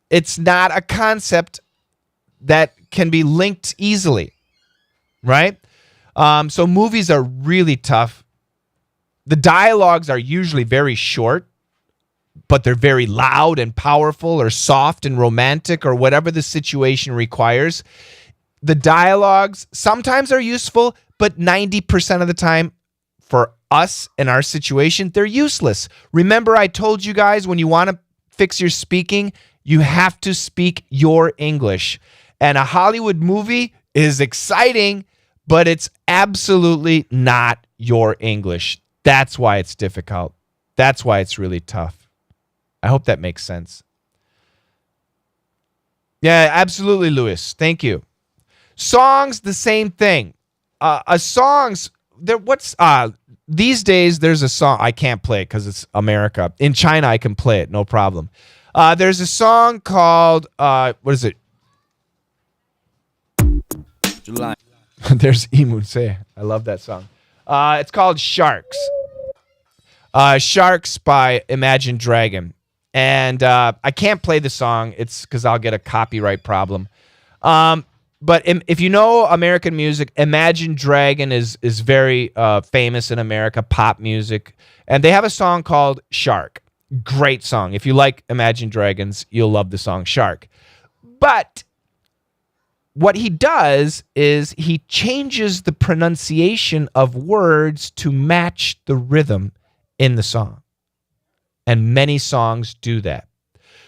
It's not a concept that can be linked easily, right? So movies are really tough. The dialogues are usually very short. but they're very loud and powerful or soft and romantic or whatever the situation requires. The dialogues sometimes are useful, but 90% of the time for us in our situation, they're useless. Remember, I told you guys when you want to fix your speaking, you have to speak your English. And a Hollywood movie is exciting, but it's absolutely not your English. That's why it's difficult. That's why it's really tough. I hope that makes sense. Yeah, absolutely, Lewis. Thank you. Songs, the same thing. These days there's a song I can't play it because it's America. In China, I can play it, no problem. There's a song called what is it? July. There's Imunse. I love that song. It's called Sharks. Sharks by Imagine Dragon. And I can't play the song. It's because I'll get a copyright problem. But if you know American music, Imagine Dragon is very famous in America, pop music. And they have a song called Shark. Great song. If you like Imagine Dragons, you'll love the song Shark. But what he does is he changes the pronunciation of words to match the rhythm in the song. And many songs do that.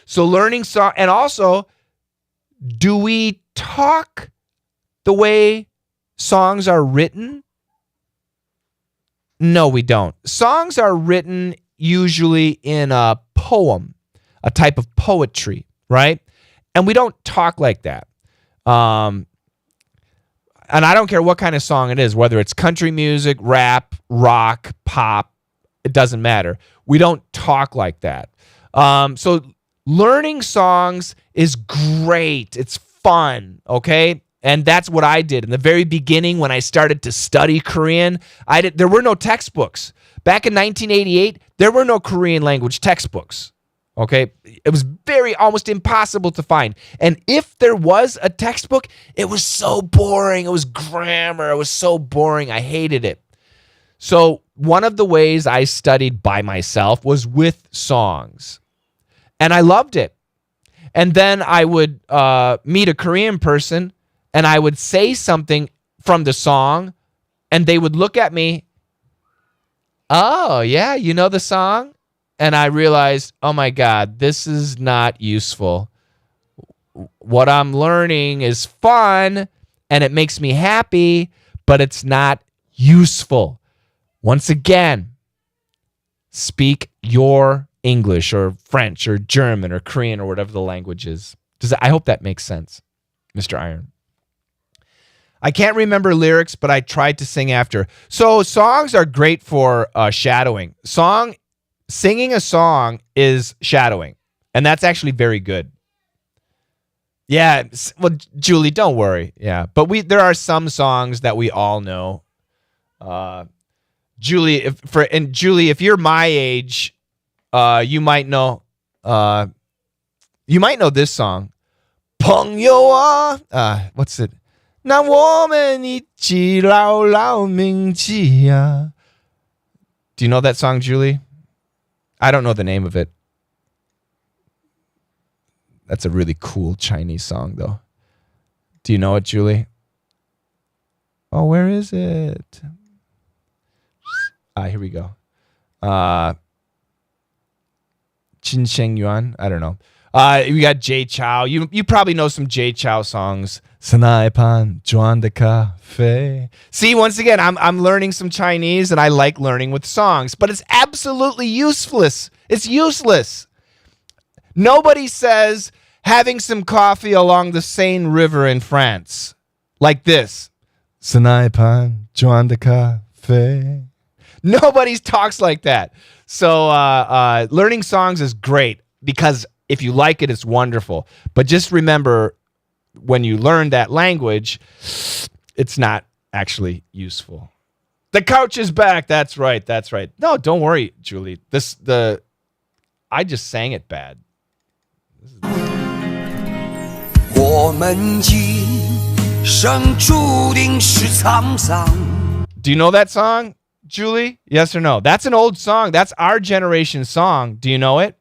So learning song, and also, do we talk the way songs are written? No, we don't. Songs are written usually in a poem, a type of poetry, right? And we don't talk like that. And I don't care what kind of song it is, whether it's country music, rap, rock, pop, it doesn't matter. We don't talk like that. So learning songs is great. It's fun, okay? And that's what I did. In the very beginning when I started to study Korean, there were no textbooks. Back in 1988, there were no Korean language textbooks. Okay? It was almost impossible to find. And if there was a textbook, it was so boring. It was grammar. It was so boring. I hated it. So one of the ways I studied by myself was with songs. And I loved it. And then I would meet a Korean person and I would say something from the song and they would look at me, oh, yeah, you know the song? And I realized, oh my God, this is not useful. What I'm learning is fun and it makes me happy, but it's not useful. Once again, speak your English or French or German or Korean or whatever the language is. I hope that makes sense, Mr. Iron. I can't remember lyrics, but I tried to sing after. So songs are great for shadowing. Singing a song is shadowing, and that's actually very good. Yeah, well, Julie, don't worry. Yeah, but there are some songs that we all know. Julie, if you're my age, you might know this song. 朋友啊, what's it? 那我们一起牢牢铭记呀. Do you know that song, Julie? I don't know the name of it. That's a really cool Chinese song, though. Do you know it, Julie? Oh, where is it? Here we go. Qin Sheng Yuan. I don't know. We got Jay Chou. You probably know some Jay Chou songs. Sanaipan Juan de Cafe. See, once again, I'm learning some Chinese, and I like learning with songs, but it's absolutely useless. It's useless. Nobody says having some coffee along the Seine River in France like this. Sanaipan Juan de Cafe. Nobody talks like that. So learning songs is great because if you like it, it's wonderful. But just remember, when you learn that language, it's not actually useful. The couch is back. That's right. That's right. No, don't worry, Julie. I just sang it bad. Do you know that song, Julie? Yes or no? That's an old song. That's our generation song. Do you know it?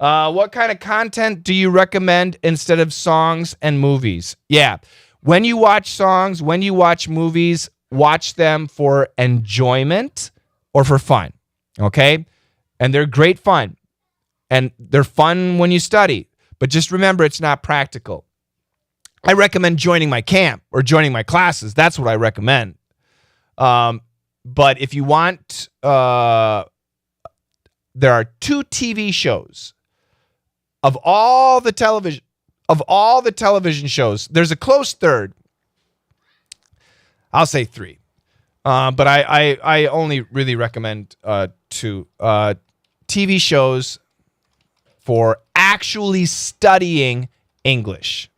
What kind of content do you recommend instead of songs and movies? Yeah. When you watch songs, when you watch movies, watch them for enjoyment or for fun. Okay? And they're great fun. And they're fun when you study. But just remember, it's not practical. I recommend joining my camp or joining my classes. That's what I recommend. But if you want, there are 2 TV shows of all the television shows. There's a close third. I'll say 3. But I only really recommend 2 TV shows for actually studying English.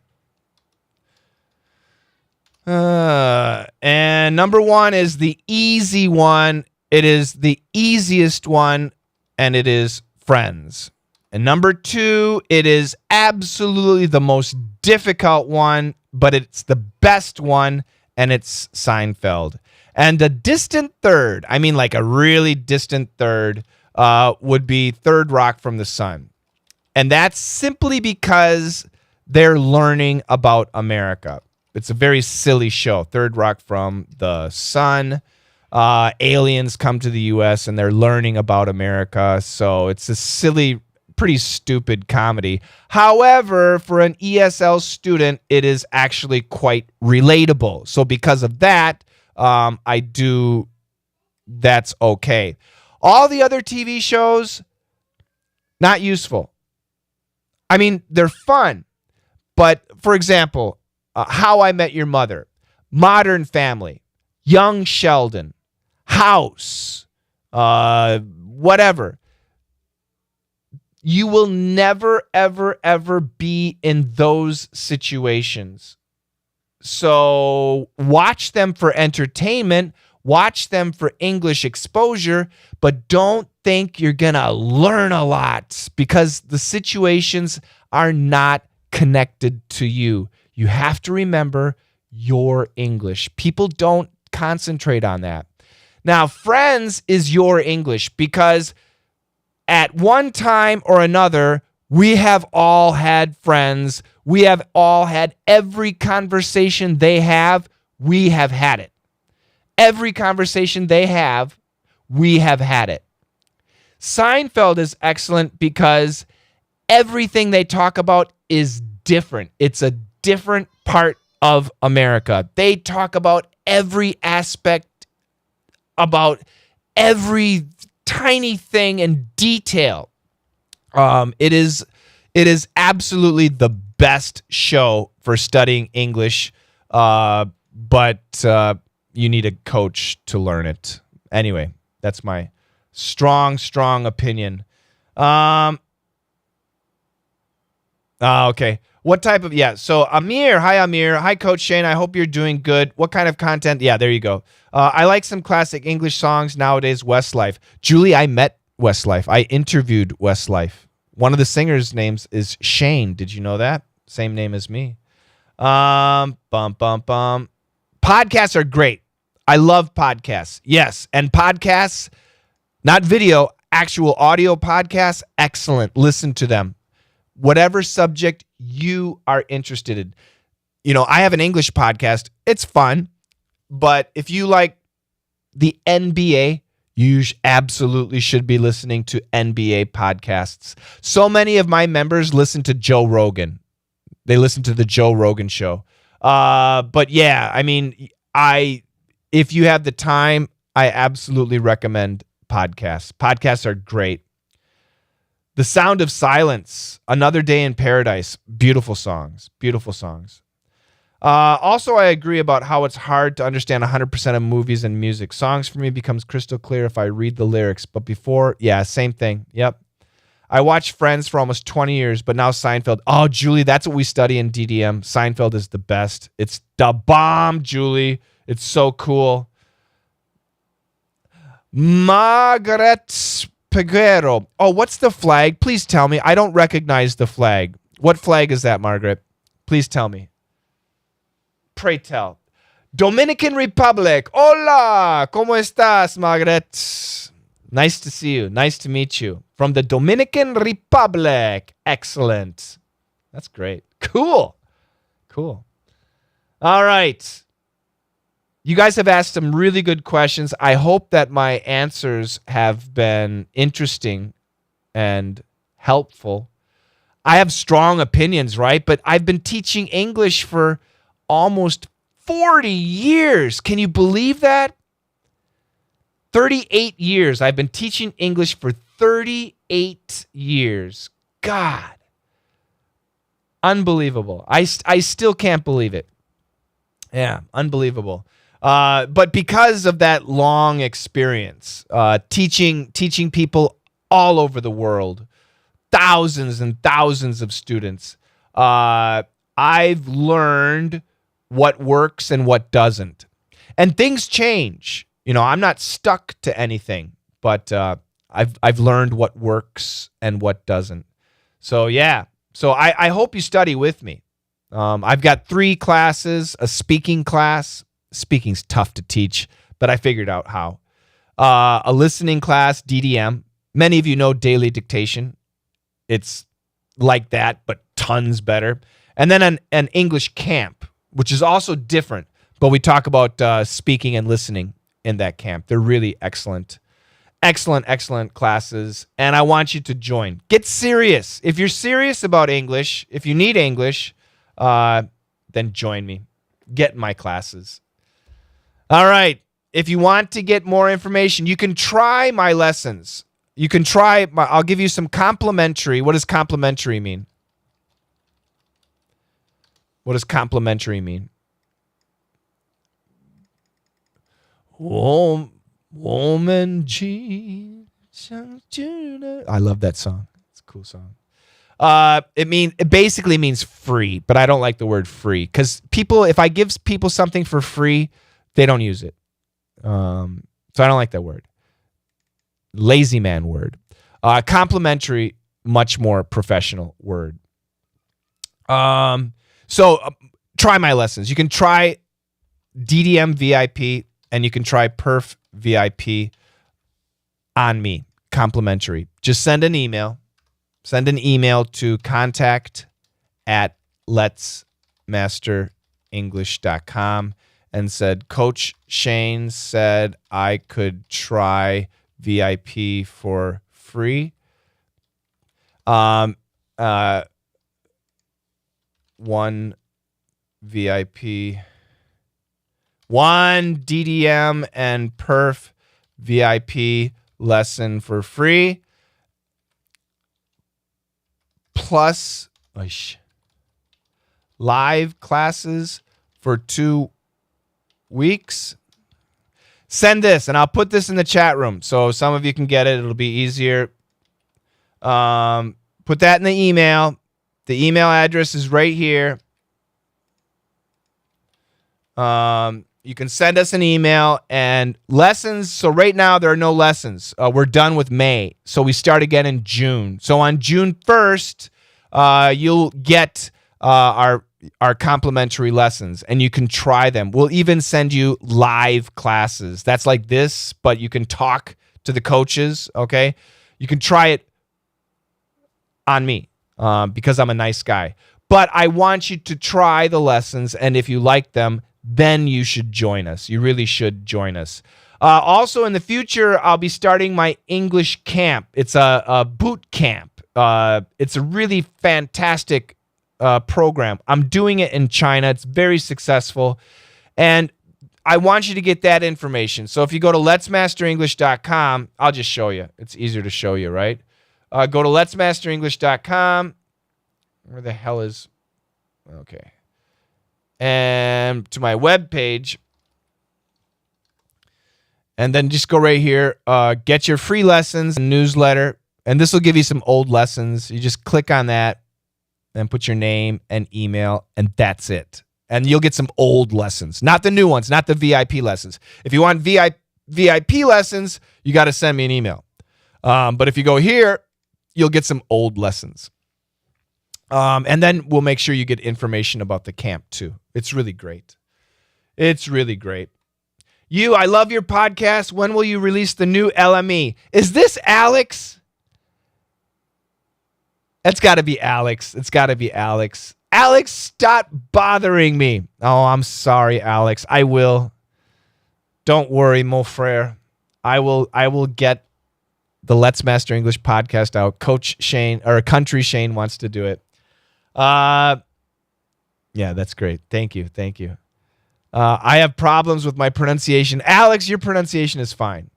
And number 1 is the easy one. It is the easiest one, and it is Friends. And number 2, it is absolutely the most difficult one, but it's the best one, and it's Seinfeld. And a distant third, I mean like a really distant third, would be Third Rock from the Sun. And that's simply because they're learning about America. It's a very silly show. Third Rock from the Sun. Aliens come to the U.S. and they're learning about America. So it's a silly, pretty stupid comedy. However, for an ESL student, it is actually quite relatable. So because of that, that's okay. All the other TV shows, not useful. I mean, they're fun. But for example, How I Met Your Mother, Modern Family, Young Sheldon, House, whatever. You will never, ever, ever be in those situations. So watch them for entertainment, watch them for English exposure, but don't think you're going to learn a lot because the situations are not connected to you. You have to remember your English. People don't concentrate on that. Now, Friends is your English because at one time or another, we have all had friends. We have all had every conversation they have, we have had it. Every conversation they have, we have had it. Seinfeld is excellent because everything they talk about is different. It's a different part of America. They talk about every aspect, about every tiny thing in detail. It is absolutely the best show for studying English, but you need a coach to learn it. Anyway, that's my strong opinion. Okay. What type of, so Amir, hi Coach Shane, I hope you're doing good. What kind of content? Yeah, there you go. I like some classic English songs nowadays, Westlife. Julie, I met Westlife. I interviewed Westlife. One of the singers' names is Shane. Did you know that? Same name as me. Podcasts are great. I love podcasts. Yes, and podcasts, not video, actual audio podcasts, excellent. Listen to them. Whatever subject you are interested in. You know, I have an English podcast. It's fun. But if you like the NBA, you absolutely should be listening to NBA podcasts. So many of my members listen to Joe Rogan. They listen to the Joe Rogan show. But yeah, I mean, if you have the time, I absolutely recommend podcasts. Podcasts are great. The Sound of Silence, Another Day in Paradise, beautiful songs, beautiful songs. Also, I agree about how it's hard to understand 100% of movies and music. Songs for me becomes crystal clear if I read the lyrics, but before, same thing. Yep. I watched Friends for almost 20 years, but now Seinfeld. Oh, Julie, that's what we study in DDM. Seinfeld is the best. It's the bomb, Julie. It's so cool. Margaret Peguero. Oh, what's the flag? Please tell me. I don't recognize the flag. What flag is that, Margaret? Please tell me. Pray tell. Dominican Republic. Hola. ¿Cómo estás, Margaret? Nice to see you. Nice to meet you. From the Dominican Republic. Excellent. That's great. Cool. Cool. All right. You guys have asked some really good questions. I hope that my answers have been interesting and helpful. I have strong opinions, right? But I've been teaching English for almost 40 years. Can you believe that? 38 years. I've been teaching English for 38 years. God. Unbelievable. I still can't believe it. Yeah, unbelievable. But because of that long experience, teaching people all over the world, thousands and thousands of students, I've learned what works and what doesn't. And things change. You know, I'm not stuck to anything, but I've learned what works and what doesn't. So yeah. So I hope you study with me. I've got 3 classes, a speaking class. Speaking's tough to teach, but I figured out how. A listening class, DDM. Many of you know daily dictation. It's like that, but tons better. And then an English camp, which is also different, but we talk about speaking and listening in that camp. They're really excellent. Excellent classes, and I want you to join. Get serious. If you're serious about English, if you need English, then join me. Get in my classes. All right. If you want to get more information, you can try my lessons. You can try, I'll give you some complimentary. What does complimentary mean? What does complimentary mean? Woman G. I love that song. It's a cool song. It basically means free, but I don't like the word free because if I give people something for free, they don't use it. So I don't like that word. Lazy man word. Complimentary, much more professional word. So try my lessons. You can try DDM VIP and you can try Perf VIP on me, complimentary. Just send an email. Send an email to contact@letsmasterenglish.com and said, Coach Shane said I could try VIP for free. One VIP, one DDM and Perf VIP lesson for free, plus live classes for 2 weeks. Send this, and I'll put this in the chat room so some of you can get it. It'll be easier. Put that in the email. The email address is right here. You can send us an email and lessons. So right now there are no lessons. We're done with May. So we start again in June. So on June 1st, you'll get our complimentary lessons and you can try them. We'll even send you live classes. That's like this, but you can talk to the coaches, okay? You can try it on me because I'm a nice guy. But I want you to try the lessons, and if you like them, then you should join us. You really should join us. Also, in the future, I'll be starting my English camp. It's a boot camp. It's a really fantastic program. I'm doing it in China. It's very successful. And I want you to get that information. So if you go to letsmasterenglish.com, I'll just show you. It's easier to show you, right? Go to letsmasterenglish.com. Where the hell is... Okay. And to my webpage, and then just go right here, get your free lessons newsletter, and this will give you some old lessons. You just click on that and put your name and email, and that's it. And you'll get some old lessons, not the new ones, not the VIP lessons. If you want VIP lessons, you got to send me an email. But if you go here, you'll get some old lessons. And then we'll make sure you get information about the camp too. It's really great. It's really great. I love your podcast. When will you release the new LME? Is this Alex? It's got to be Alex. It's got to be Alex. Alex, stop bothering me. Oh, I'm sorry, Alex. I will. Don't worry, mon frere. I will get the Let's Master English podcast out. Coach Shane, or Country Shane, wants to do it. Yeah, that's great. Thank you. I have problems with my pronunciation. Alex, your pronunciation is fine.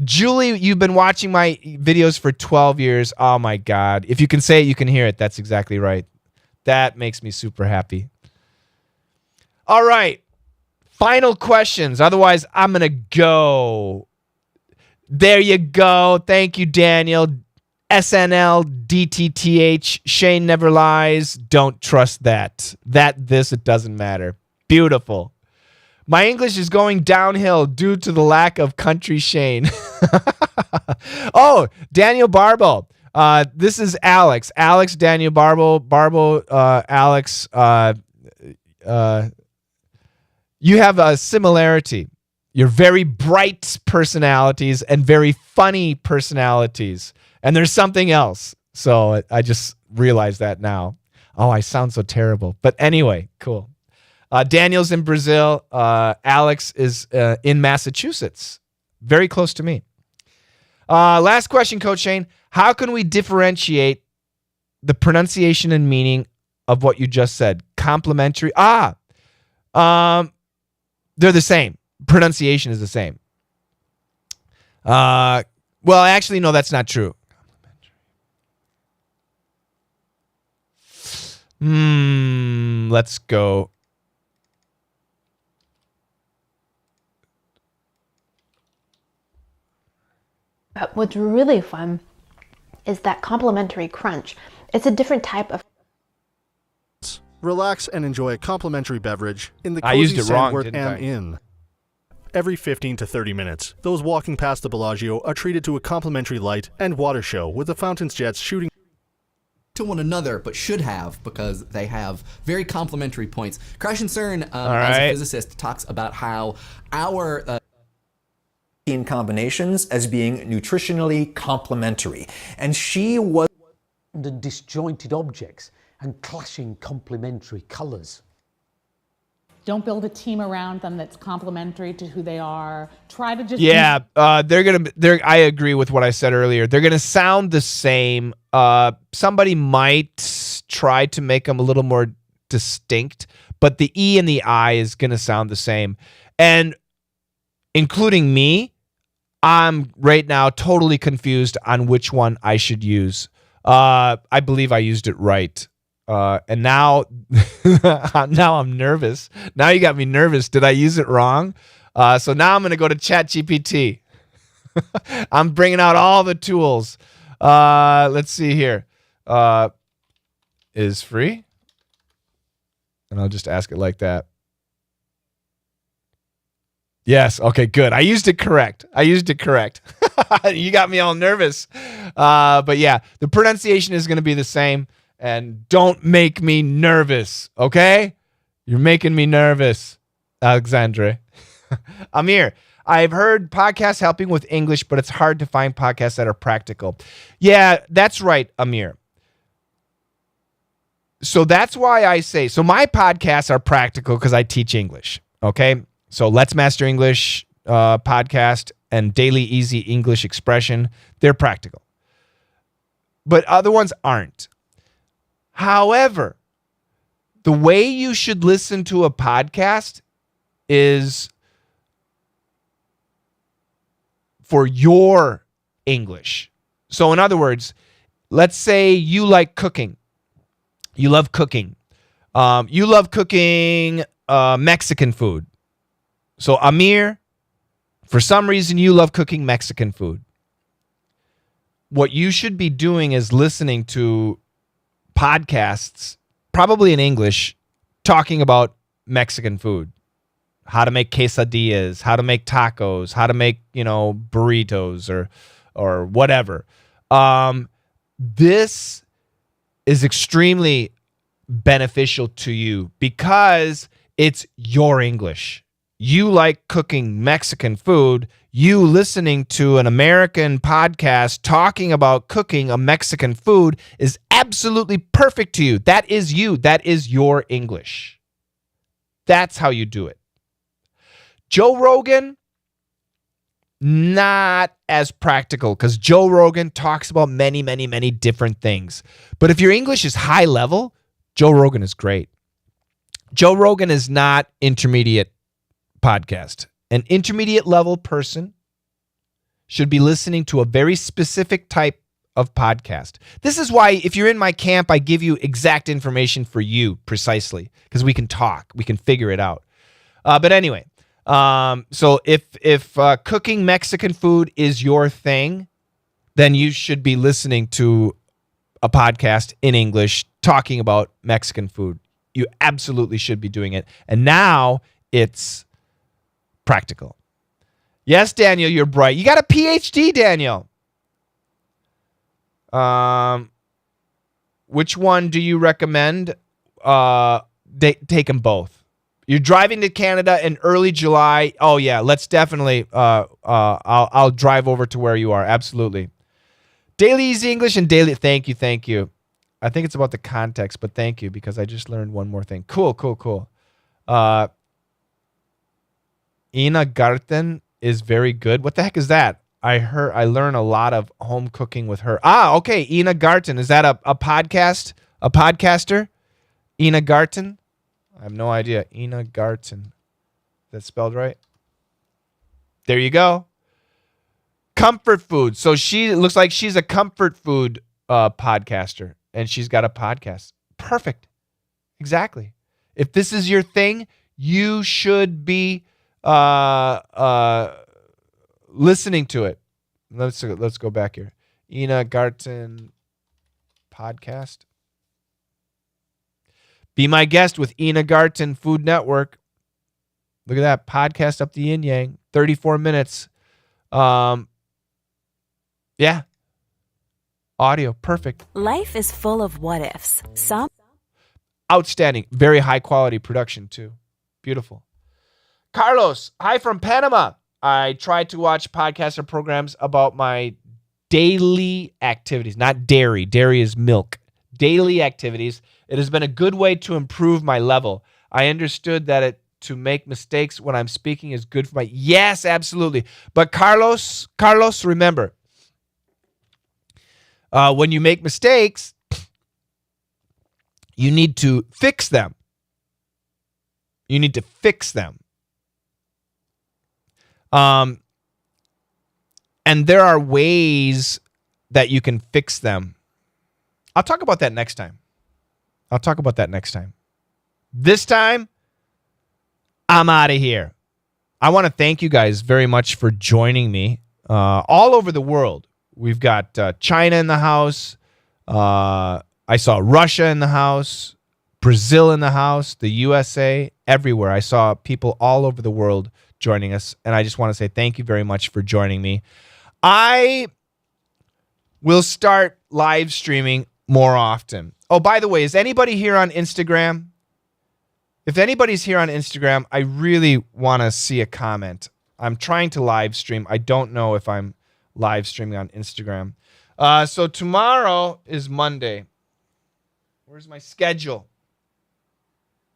Julie, you've been watching my videos for 12 years. Oh, my God. If you can say it, you can hear it. That's exactly right. That makes me super happy. All right. Final questions. Otherwise, I'm going to go. There you go. Thank you, Daniel. SNL, DTTH, Shane never lies. Don't trust that. It doesn't matter. Beautiful. My English is going downhill due to the lack of Country Shane. Oh, Daniel Barbo. This is Alex. Alex, Daniel Barbo, Alex. You have a similarity. You're very bright personalities and very funny personalities. And there's something else. So I just realized that now. Oh, I sound so terrible. But anyway, cool. Daniel's in Brazil. Alex is in Massachusetts. Very close to me. Last question, Coach Shane. How can we differentiate the pronunciation and meaning of what you just said? Complementary. They're the same. Pronunciation is the same. Well, actually, no, that's not true. Let's go. But what's really fun is that complimentary crunch. It's a different type of... Relax and enjoy a complimentary beverage in the I cozy used it wrong, Sandwort didn't Am I? Inn. Every 15 to 30 minutes, those walking past the Bellagio are treated to a complimentary light and water show with the fountain's jets shooting to one another, but should have, because they have very complementary points. Crash and CERN, as a physicist, talks about how our in combinations as being nutritionally complementary. And she was the disjointed objects and clashing complementary colors. Don't build a team around them that's complementary to who they are. Try to just I agree with what I said earlier. They're gonna sound the same. Somebody might try to make them a little more distinct, but the E and the I is gonna sound the same. And including me, I'm right now totally confused on which one I should use. I believe I used it right. And now I'm nervous. Now you got me nervous. Did I use it wrong? So now I'm going to go to ChatGPT. I'm bringing out all the tools. Let's see here. Is free? And I'll just ask it like that. Yes. Okay, good. I used it correct. You got me all nervous. But yeah, the pronunciation is going to be the same. And don't make me nervous, okay? You're making me nervous, Alexandre. Amir, I've heard podcasts helping with English, but it's hard to find podcasts that are practical. Yeah, that's right, Amir. So that's why I say, so my podcasts are practical because I teach English, okay? So Let's Master English podcast and Daily Easy English Expression, they're practical. But other ones aren't. However, the way you should listen to a podcast is for your English. So in other words, let's say you like cooking. You love cooking. You love cooking Mexican food. So Amir, for some reason you love cooking Mexican food. What you should be doing is listening to podcasts, probably in English, talking about Mexican food. How to make quesadillas, how to make tacos, how to make, burritos or whatever. This is extremely beneficial to you because it's your English. you like cooking Mexican food, you listening to an American podcast talking about cooking a Mexican food is absolutely perfect to you. That is you. That is your English. That's how you do it. Joe Rogan, not as practical because Joe Rogan talks about many, many, many different things. But if your English is high level, Joe Rogan is great. Joe Rogan is not intermediate podcast. An intermediate level person should be listening to a very specific type of podcast. This is why if you're in my camp, I give you exact information for you precisely because we can talk, we can figure it out. But anyway, so if cooking Mexican food is your thing, then you should be listening to a podcast in English talking about Mexican food. You absolutely should be doing it. And now it's practical. Yes, Daniel, you're bright. You got a PhD, Daniel. Which one do you recommend? Take them both. You're driving to Canada in early July. Oh yeah, let's definitely. I'll drive over to where you are. Absolutely. Daily Easy English and Daily. Thank you. I think it's about the context, but thank you because I just learned one more thing. Cool. Ina Garten is very good. What the heck is that? I learn a lot of home cooking with her. Okay. Ina Garten. Is that a podcast? A podcaster? Ina Garten? I have no idea. Ina Garten. Is that spelled right? There you go. Comfort food. So she looks like she's a comfort food podcaster, and she's got a podcast. Perfect. Exactly. If this is your thing, you should be listening to it. Let's go back here. Ina Garten podcast. Be my guest with Ina Garten Food Network. Look at that podcast up the yin yang. 34 minutes. Yeah. Audio. Perfect. Life is full of what ifs. Some outstanding. Very high quality production too. Beautiful. Carlos, hi from Panama. I try to watch podcasts or programs about my daily activities, not dairy. Dairy is milk. Daily activities. It has been a good way to improve my level. I understood that to make mistakes when I'm speaking is good for my... Yes, absolutely. But Carlos, remember, when you make mistakes, you need to fix them. And there are ways that you can fix them. I'll talk about that next time. This time, I'm out of here. I want to thank you guys very much for joining me all over the world. We've got China in the house. I saw Russia in the house, Brazil in the house, the USA, everywhere. I saw people all over the world joining us, and I just want to say thank you very much for joining me. I will start live streaming more often. Oh, by the way, is anybody here on Instagram? If anybody's here on Instagram, I really want to see a comment. I'm trying to live stream. I don't know if I'm live streaming on Instagram. So tomorrow is Monday. Where's my schedule?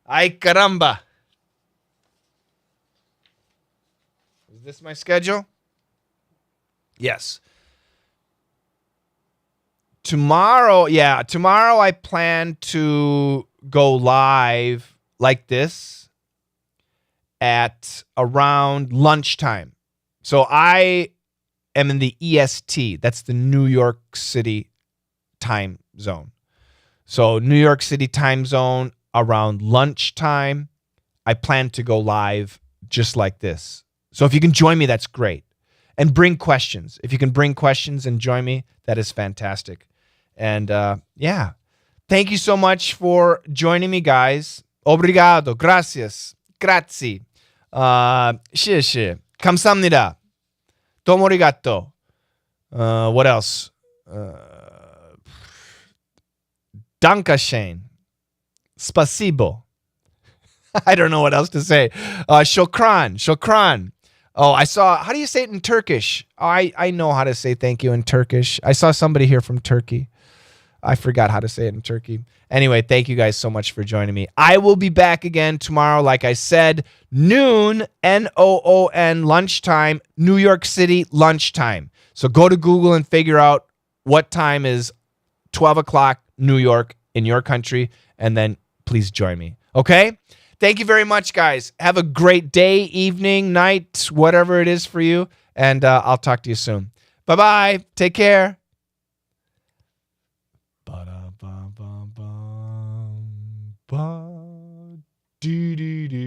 Ay, caramba. Is this my schedule? Yes. Tomorrow I plan to go live like this at around lunchtime. So I am in the EST. That's the New York City time zone. So New York City time zone around lunchtime, I plan to go live just like this. So if you can join me, that's great. And bring questions. If you can bring questions and join me, that is fantastic. And yeah, thank you so much for joining me, guys. Obrigado, gracias, grazie, 谢谢, 감사합니다, 도모 arigato. What else? Dankeschön, spasibo. I don't know what else to say. Shukran. Shukran. Oh, I saw, how do you say it in Turkish? I know how to say thank you in Turkish. I saw somebody here from Turkey. I forgot how to say it in Turkey. Anyway, thank you guys so much for joining me. I will be back again tomorrow, like I said, noon, Noon, lunchtime, New York City, lunchtime. So go to Google and figure out what time is 12 o'clock New York in your country, and then please join me. Okay? Thank you very much, guys. Have a great day, evening, night, whatever it is for you, and I'll talk to you soon. Bye-bye. Take care. Ba-da-ba-ba-ba-ba. Do-do-do.